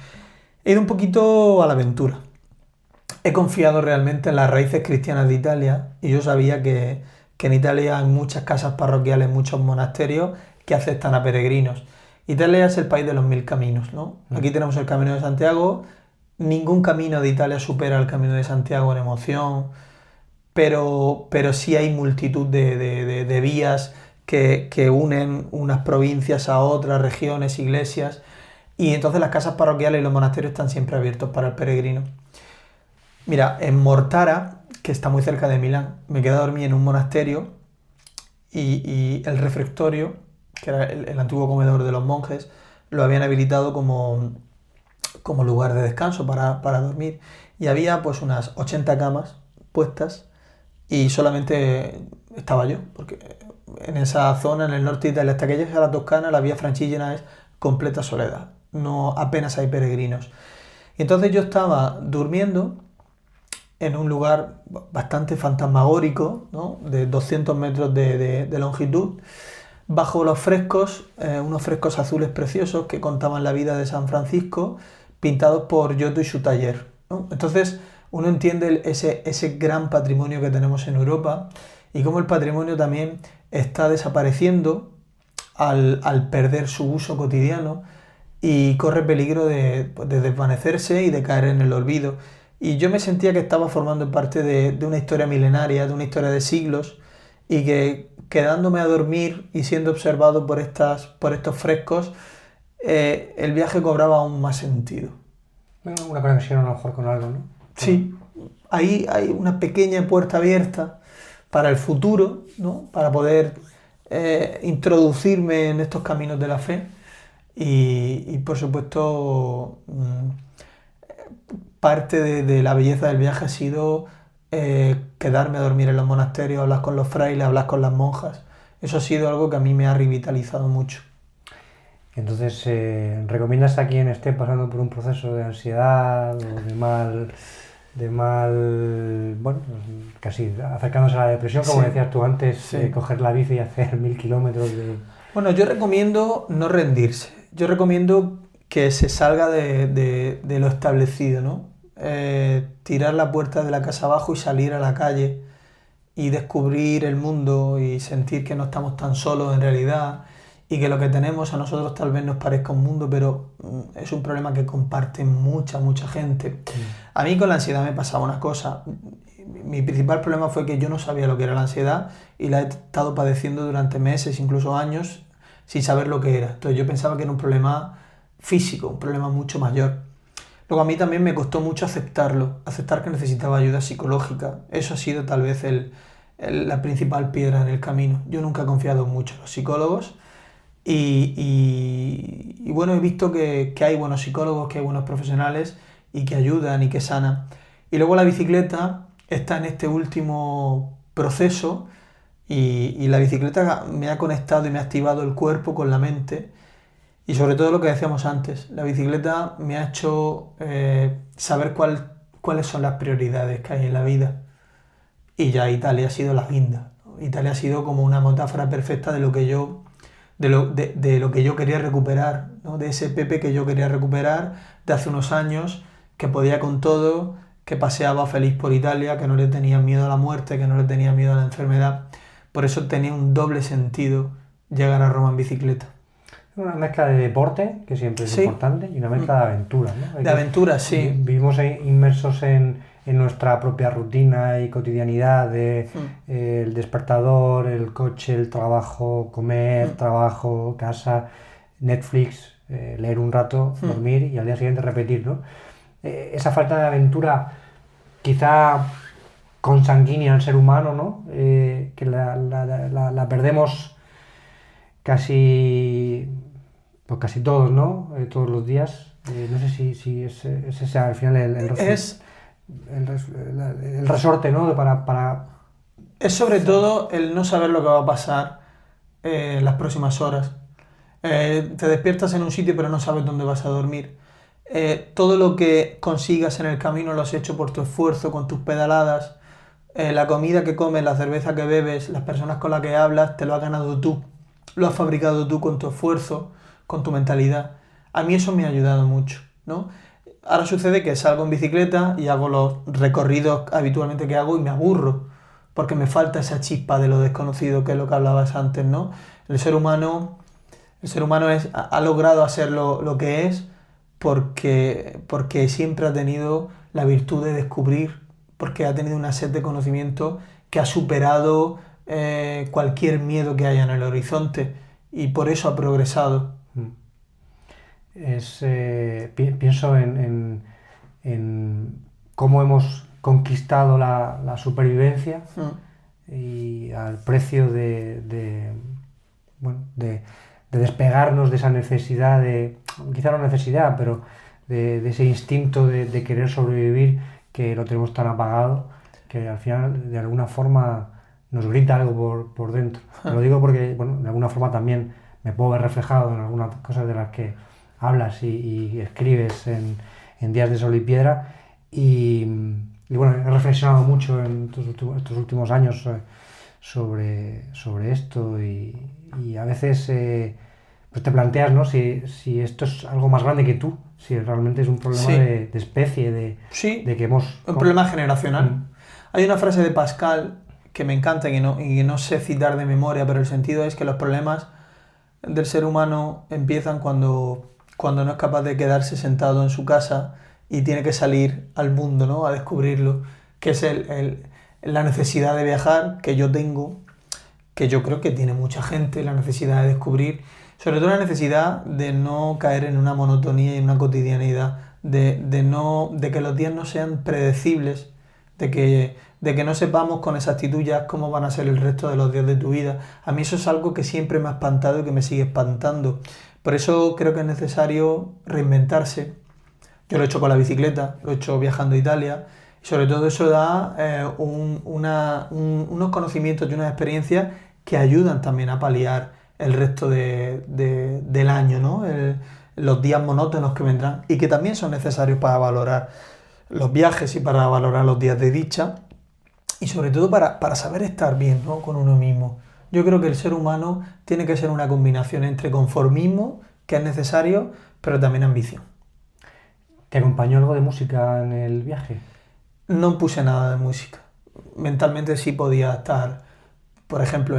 ido un poquito a la aventura. He confiado realmente en las raíces cristianas de Italia y yo sabía que en Italia hay muchas casas parroquiales, muchos monasterios que aceptan a peregrinos. Italia es el país de los 1000 caminos, ¿no? Aquí tenemos el Camino de Santiago. Ningún camino de Italia supera el Camino de Santiago en emoción, pero sí hay multitud de vías que unen unas provincias a otras, regiones, iglesias, y entonces las casas parroquiales y los monasterios están siempre abiertos para el peregrino. Mira, en Mortara, que está muy cerca de Milán, me quedé a dormir en un monasterio y el refectorio, que era el antiguo comedor de los monjes, lo habían habilitado como lugar de descanso para dormir, y había pues unas 80 camas puestas y solamente estaba yo, porque en esa zona, en el norte de Italia, hasta que llegues a la Toscana, la vía Francigena es completa soledad, no apenas hay peregrinos. Y entonces yo estaba durmiendo en un lugar bastante fantasmagórico, ¿no? De 200 metros de longitud, bajo los frescos, unos frescos azules preciosos que contaban la vida de San Francisco, pintados por Giotto y su taller, ¿no? Entonces uno entiende ese gran patrimonio que tenemos en Europa y cómo el patrimonio también está desapareciendo al perder su uso cotidiano y corre peligro de desvanecerse y de caer en el olvido. Y yo me sentía que estaba formando parte de una historia milenaria, de una historia de siglos, y que quedándome a dormir y siendo observado por estos frescos, el viaje cobraba aún más sentido. Una conexión a lo mejor con algo, ¿no? Sí, ahí hay una pequeña puerta abierta para el futuro, ¿no? Para poder introducirme en estos caminos de la fe y por supuesto, parte de la belleza del viaje ha sido quedarme a dormir en los monasterios, hablar con los frailes, hablar con las monjas. Eso ha sido algo que a mí me ha revitalizado mucho. Entonces, ¿recomiendas a quien esté pasando por un proceso de ansiedad o de mal, bueno, casi acercándose a la depresión, como decías tú antes, sí, coger la bici y hacer 1000 kilómetros de... Bueno, yo recomiendo no rendirse. Yo recomiendo que se salga de lo establecido, ¿no? Tirar la puerta de la casa abajo y salir a la calle y descubrir el mundo y sentir que no estamos tan solos en realidad y que lo que tenemos a nosotros tal vez nos parezca un mundo, pero es un problema que comparte mucha gente. A mí con la ansiedad me pasaba una cosa. Mi principal problema fue que yo no sabía lo que era la ansiedad y la he estado padeciendo durante meses, incluso años, sin saber lo que era. Entonces yo pensaba que era un problema físico, un problema mucho mayor. Luego a mí también me costó mucho aceptar que necesitaba ayuda psicológica. Eso ha sido tal vez la principal piedra en el camino. Yo nunca he confiado mucho en los psicólogos y bueno, he visto que hay buenos psicólogos, que hay buenos profesionales y que ayudan y que sanan. Y luego la bicicleta está en este último proceso y la bicicleta me ha conectado y me ha activado el cuerpo con la mente. Y sobre todo lo que decíamos antes, la bicicleta me ha hecho saber cuáles son las prioridades que hay en la vida. Y ya Italia ha sido la guinda, ¿no? Italia ha sido como una metáfora perfecta de lo que yo quería recuperar, ¿no? De ese Pepe que yo quería recuperar de hace unos años, que podía con todo, que paseaba feliz por Italia, que no le tenía miedo a la muerte, que no le tenía miedo a la enfermedad. Por eso tenía un doble sentido llegar a Roma en bicicleta. Una mezcla de deporte, que siempre es importante, y una mezcla de aventura, ¿no? De aventura, sí. Vivimos inmersos en nuestra propia rutina y cotidianidad de el despertador, el coche, el trabajo, comer, trabajo, casa, Netflix, leer un rato, dormir y al día siguiente repetir, ¿no? Esa falta de aventura quizá consanguínea al ser humano, ¿no? Que la perdemos casi todos, ¿no? Todos los días. No sé si es ese al final el resorte, ¿no? Para... Es sobre todo el no saber lo que va a pasar en las próximas horas. Te despiertas en un sitio pero no sabes dónde vas a dormir. Todo lo que consigas en el camino lo has hecho por tu esfuerzo, con tus pedaladas. La comida que comes, la cerveza que bebes, las personas con las que hablas, te lo has ganado tú. Lo has fabricado tú con tu esfuerzo, con tu mentalidad. A mí eso me ha ayudado mucho, ¿no? Ahora sucede que salgo en bicicleta y hago los recorridos habitualmente que hago y me aburro, porque me falta esa chispa de lo desconocido, que es lo que hablabas antes, ¿no? El ser humano ha logrado hacer lo que es porque siempre ha tenido la virtud de descubrir, porque ha tenido una sed de conocimiento que ha superado cualquier miedo que haya en el horizonte y por eso ha progresado. Pienso en cómo hemos conquistado la supervivencia y al precio de despegarnos de esa necesidad quizá no necesidad, pero de ese instinto de querer sobrevivir, que lo tenemos tan apagado que al final de alguna forma nos grita algo por dentro. Lo digo porque de alguna forma también me puedo ver reflejado en algunas cosas de las que hablas y escribes en Días de Sol y Piedra y he reflexionado mucho en estos últimos años sobre esto y a veces pues te planteas, ¿no? si esto es algo más grande que tú, si realmente es un problema de especie, de que hemos... Un problema generacional. Hay una frase de Pascal que me encanta y que no sé citar de memoria, pero el sentido es que los problemas del ser humano empiezan cuando no es capaz de quedarse sentado en su casa y tiene que salir al mundo, ¿no? A descubrirlo, que es la necesidad de viajar que yo tengo, que yo creo que tiene mucha gente, la necesidad de descubrir, sobre todo la necesidad de no caer en una monotonía y en una cotidianidad, de que los días no sean predecibles, de que no sepamos con exactitud ya cómo van a ser el resto de los días de tu vida. A mí eso es algo que siempre me ha espantado y que me sigue espantando. Por eso creo que es necesario reinventarse. Yo lo he hecho con la bicicleta, lo he hecho viajando a Italia. Y sobre todo eso da unos conocimientos y unas experiencias que ayudan también a paliar el resto del año, ¿no? Los días monótonos que vendrán y que también son necesarios para valorar los viajes y para valorar los días de dicha y sobre todo para saber estar bien, ¿no? Con uno mismo. Yo creo que el ser humano tiene que ser una combinación entre conformismo, que es necesario, pero también ambición. ¿Te acompañó algo de música en el viaje? No puse nada de música. Mentalmente sí podía estar, por ejemplo,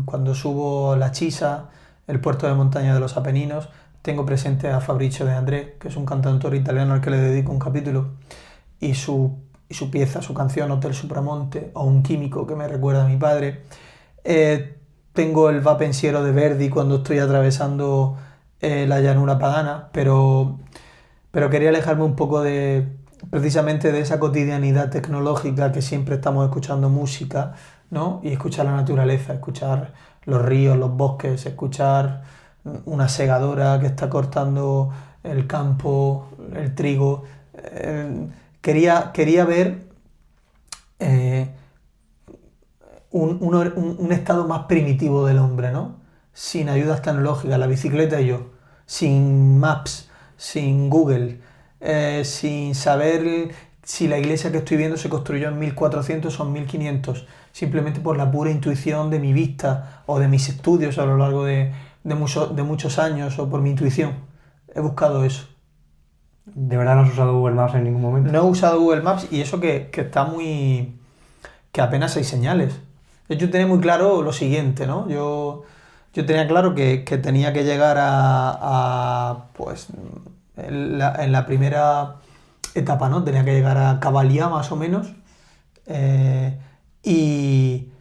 cuando subo La Chisa, el puerto de montaña de los Apeninos, tengo presente a Fabrizio De André, que es un cantautor italiano al que le dedico un capítulo, y su pieza, su canción Hotel Supramonte, o Un químico que me recuerda a mi padre. Tengo el Va pensiero de Verdi cuando estoy atravesando la llanura padana, pero quería alejarme un poco precisamente de esa cotidianidad tecnológica que siempre estamos escuchando música, ¿no? Y escuchar la naturaleza, escuchar los ríos, los bosques, escuchar una segadora que está cortando el campo, el trigo. Quería ver un estado más primitivo del hombre, ¿no? Sin ayudas tecnológicas, la bicicleta y yo, sin Maps, sin Google, sin saber si la iglesia que estoy viendo se construyó en 1400 o en 1500, simplemente por la pura intuición de mi vista o de mis estudios a lo largo de muchos años o por mi intuición. He buscado eso. ¿De verdad no has usado Google Maps en ningún momento? No he usado Google Maps y eso que está muy... que apenas hay señales. Yo tenía muy claro lo siguiente, ¿no? Yo tenía claro que tenía que llegar pues, en la primera etapa, ¿no? Tenía que llegar a Cavaliá, más o menos, y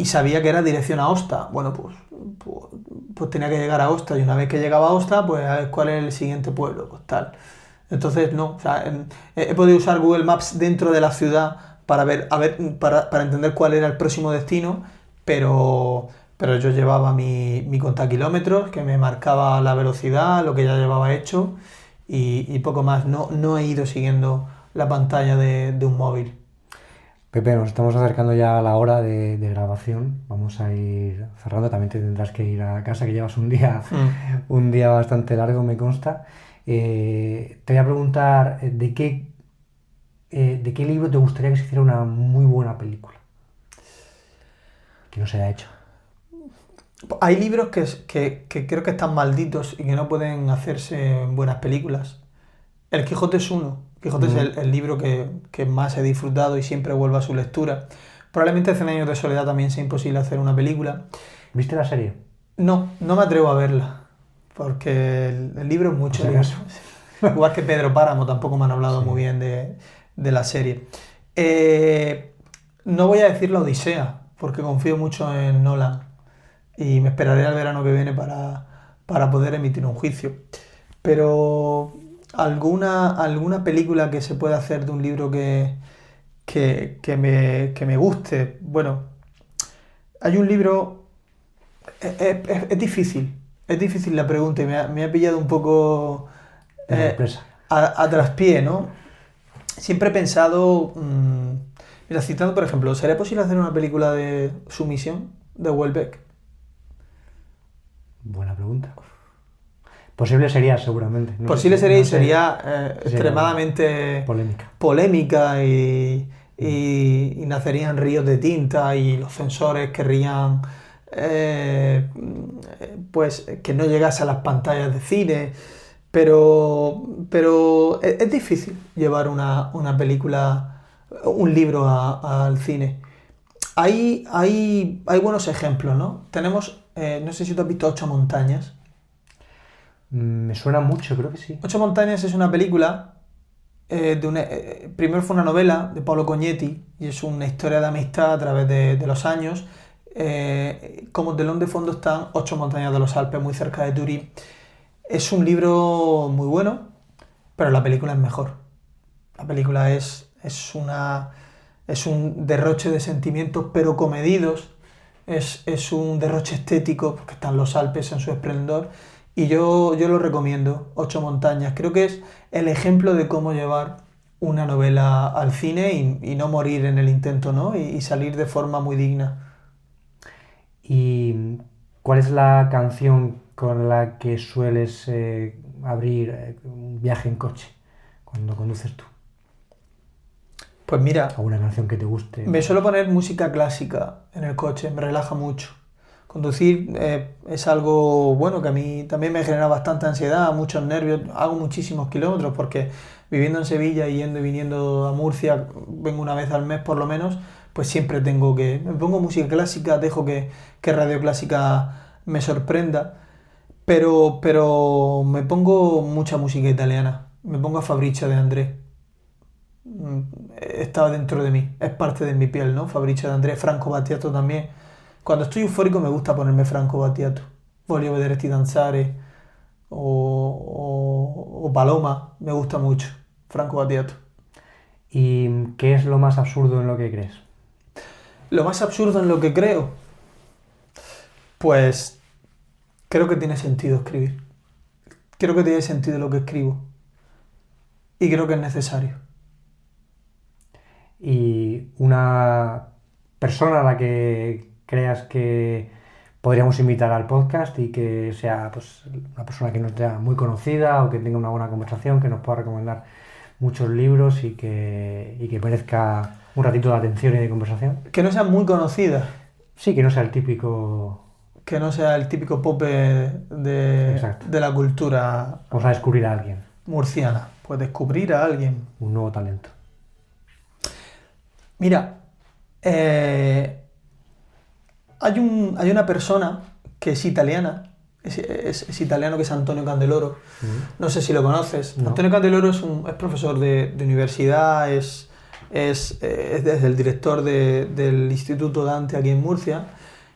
sabía que era dirección a Aosta. Bueno, pues tenía que llegar a Aosta, y una vez que llegaba a Aosta, pues a ver cuál es el siguiente pueblo, pues tal. Entonces, no, o sea, he podido usar Google Maps dentro de la ciudad para para entender cuál era el próximo destino, pero yo llevaba mi contakilómetros, que me marcaba la velocidad, lo que ya llevaba hecho, y poco más. No he ido siguiendo la pantalla de un móvil. Pepe, nos estamos acercando ya a la hora de grabación. Vamos a ir cerrando. También te tendrás que ir a casa, que llevas un día bastante largo, me consta. Te voy a preguntar ¿de qué libro te gustaría que se hiciera una muy buena película? Que no se haya hecho. Hay libros que creo que están malditos y que no pueden hacerse buenas películas. El Quijote es uno. Quijote es el libro que más he disfrutado y siempre vuelvo a su lectura. Probablemente 100 años de soledad también sea imposible hacer una película. ¿Viste la serie? No me atrevo a verla, porque el libro es mucho. Igual que Pedro Páramo, tampoco me han hablado muy bien de la serie. No voy a decir La Odisea, porque confío mucho en Nolan y me esperaré al verano que viene para poder emitir un juicio. Pero alguna película que se pueda hacer de un libro que me guste. Bueno, hay un libro... Es difícil la pregunta y me ha pillado un poco a traspié, ¿no? Siempre he pensado... mira, citando por ejemplo, ¿sería posible hacer una película de Sumisión de Houellebecq? Buena pregunta. Posible sería, seguramente. Posible sería y sería extremadamente polémica y nacerían ríos de tinta y los censores querrían pues que no llegase a las pantallas de cine, pero es difícil llevar una película, un libro al cine. Hay buenos ejemplos, ¿no? Tenemos, no sé si tú has visto Ocho montañas. Me suena mucho, creo que sí. Ocho montañas es una película, primero fue una novela de Paolo Cognetti y es una historia de amistad a través de los años. Como telón de fondo están Ocho montañas de los Alpes, muy cerca de Turín. Es un libro muy bueno, pero la película es mejor. La película es un derroche de sentimientos, pero comedidos. Es un derroche estético, porque están los Alpes en su esplendor. Y yo lo recomiendo, Ocho montañas. Creo que es el ejemplo de cómo llevar una novela al cine y no morir en el intento, ¿no? Y salir de forma muy digna. ¿Y cuál es la canción con la que sueles abrir un viaje en coche cuando conduces tú? Pues mira, ¿alguna canción que te guste? Me suelo poner música clásica en el coche, me relaja mucho. Conducir es algo bueno que a mí también me genera bastante ansiedad, muchos nervios. Hago muchísimos kilómetros porque viviendo en Sevilla y yendo y viniendo a Murcia, vengo una vez al mes por lo menos, pues siempre me pongo música clásica, dejo que Radio Clásica me sorprenda, pero me pongo mucha música italiana, me pongo a Fabrizio de André. Está dentro de mí, es parte de mi piel, ¿no? Fabrizio de André, Franco Battiato también. Cuando estoy eufórico me gusta ponerme Franco Battiato, Voglio vederti danzare o Paloma, me gusta mucho, Franco Battiato. ¿Y qué es lo más absurdo en lo que crees? Lo más absurdo en lo que creo, pues creo que tiene sentido escribir. Creo que tiene sentido lo que escribo y creo que es necesario. ¿Y una persona a la que creas que podríamos invitar al podcast y que sea pues una persona que no sea muy conocida o que tenga una buena conversación, que nos pueda recomendar muchos libros y que merezca un ratito de atención y de conversación? Que no sea muy conocida. Sí, que no sea el típico... Que no sea el típico pope de la cultura... Vamos a descubrir a alguien. Murciana. Pues descubrir a alguien. Un nuevo talento. Mira, hay una persona que es italiana, es italiano, que es Antonio Candeloro. No sé si lo conoces. No. Antonio Candeloro es profesor de universidad, es el director del Instituto Dante aquí en Murcia,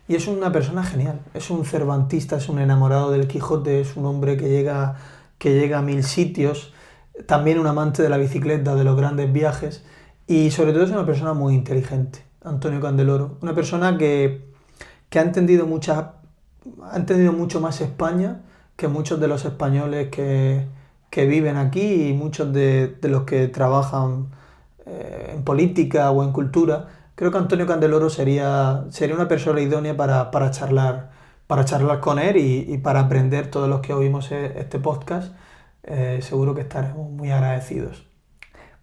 y es una persona genial. Es un cervantista, es un enamorado del Quijote, es un hombre que llega a 1000 sitios, también un amante de la bicicleta, de los grandes viajes, y sobre todo es una persona muy inteligente, Antonio Candeloro. Una persona que ha entendido mucho más España que muchos de los españoles que viven aquí, y muchos de los que trabajan en política o en cultura. Creo que Antonio Candeloro sería una persona idónea para charlar con él y para aprender todos los que oímos este podcast. Seguro que estaremos muy agradecidos.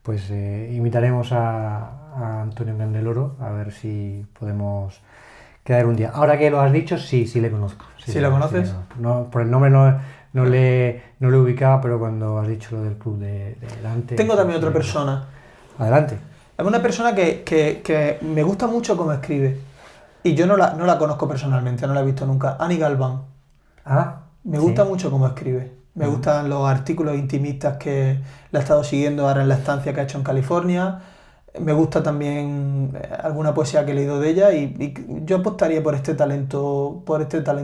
Pues invitaremos a Antonio Candeloro a ver si podemos quedar un día. Ahora que lo has dicho, sí le conozco. ¿Sí lo conoces? Sí, no, por el nombre no le ubicaba, pero cuando has dicho lo del club de Dante... Tengo también otra persona. Adelante. Es una persona que me gusta mucho cómo escribe. Y yo no la conozco personalmente, no la he visto nunca. Ani Galván. Me gusta mucho cómo escribe. Me gustan los artículos intimistas que la he estado siguiendo ahora en la estancia que ha hecho en California. Me gusta también alguna poesía que he leído de ella, y yo apostaría por este talento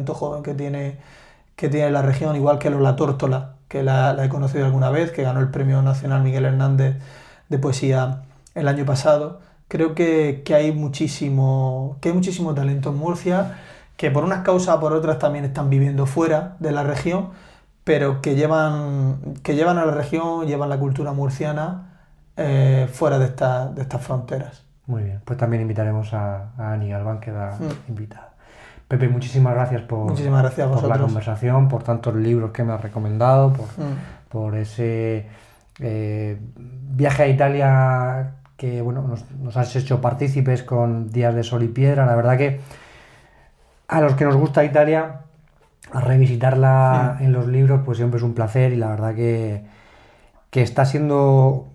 joven que tiene la región, igual que Lola Tórtola, que la he conocido alguna vez, que ganó el Premio Nacional Miguel Hernández de Poesía el año pasado. Creo que hay muchísimo talento en Murcia, que por unas causas o por otras también están viviendo fuera de la región, pero que llevan a la región, llevan la cultura murciana fuera de estas fronteras. Muy bien, pues también invitaremos a Ani Galván, que da invitada. Pepe, muchísimas gracias por la conversación, por tantos libros que me has recomendado, por ese viaje a Italia que nos has hecho partícipes con Días de Sol y Piedra. La verdad que a los que nos gusta Italia, a revisitarla en los libros, pues siempre es un placer, y la verdad que está siendo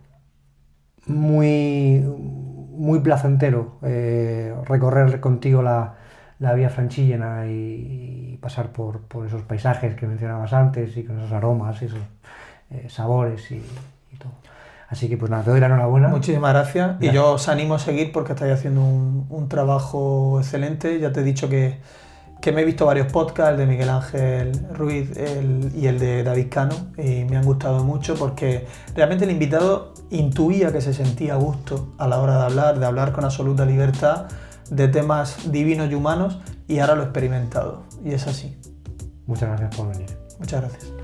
muy, muy placentero recorrer contigo la vía Francigena y pasar por esos paisajes que mencionabas antes, y con esos aromas, esos sabores y todo. Así que pues nada, te doy la enhorabuena. Muchísimas gracias. Y yo os animo a seguir porque estáis haciendo un trabajo excelente. Ya te he dicho que me he visto varios podcasts, el de Miguel Ángel Ruiz y el de David Cano, y me han gustado mucho porque realmente el invitado intuía que se sentía a gusto a la hora de hablar con absoluta libertad de temas divinos y humanos, y ahora lo he experimentado, y es así. Muchas gracias por venir. Muchas gracias.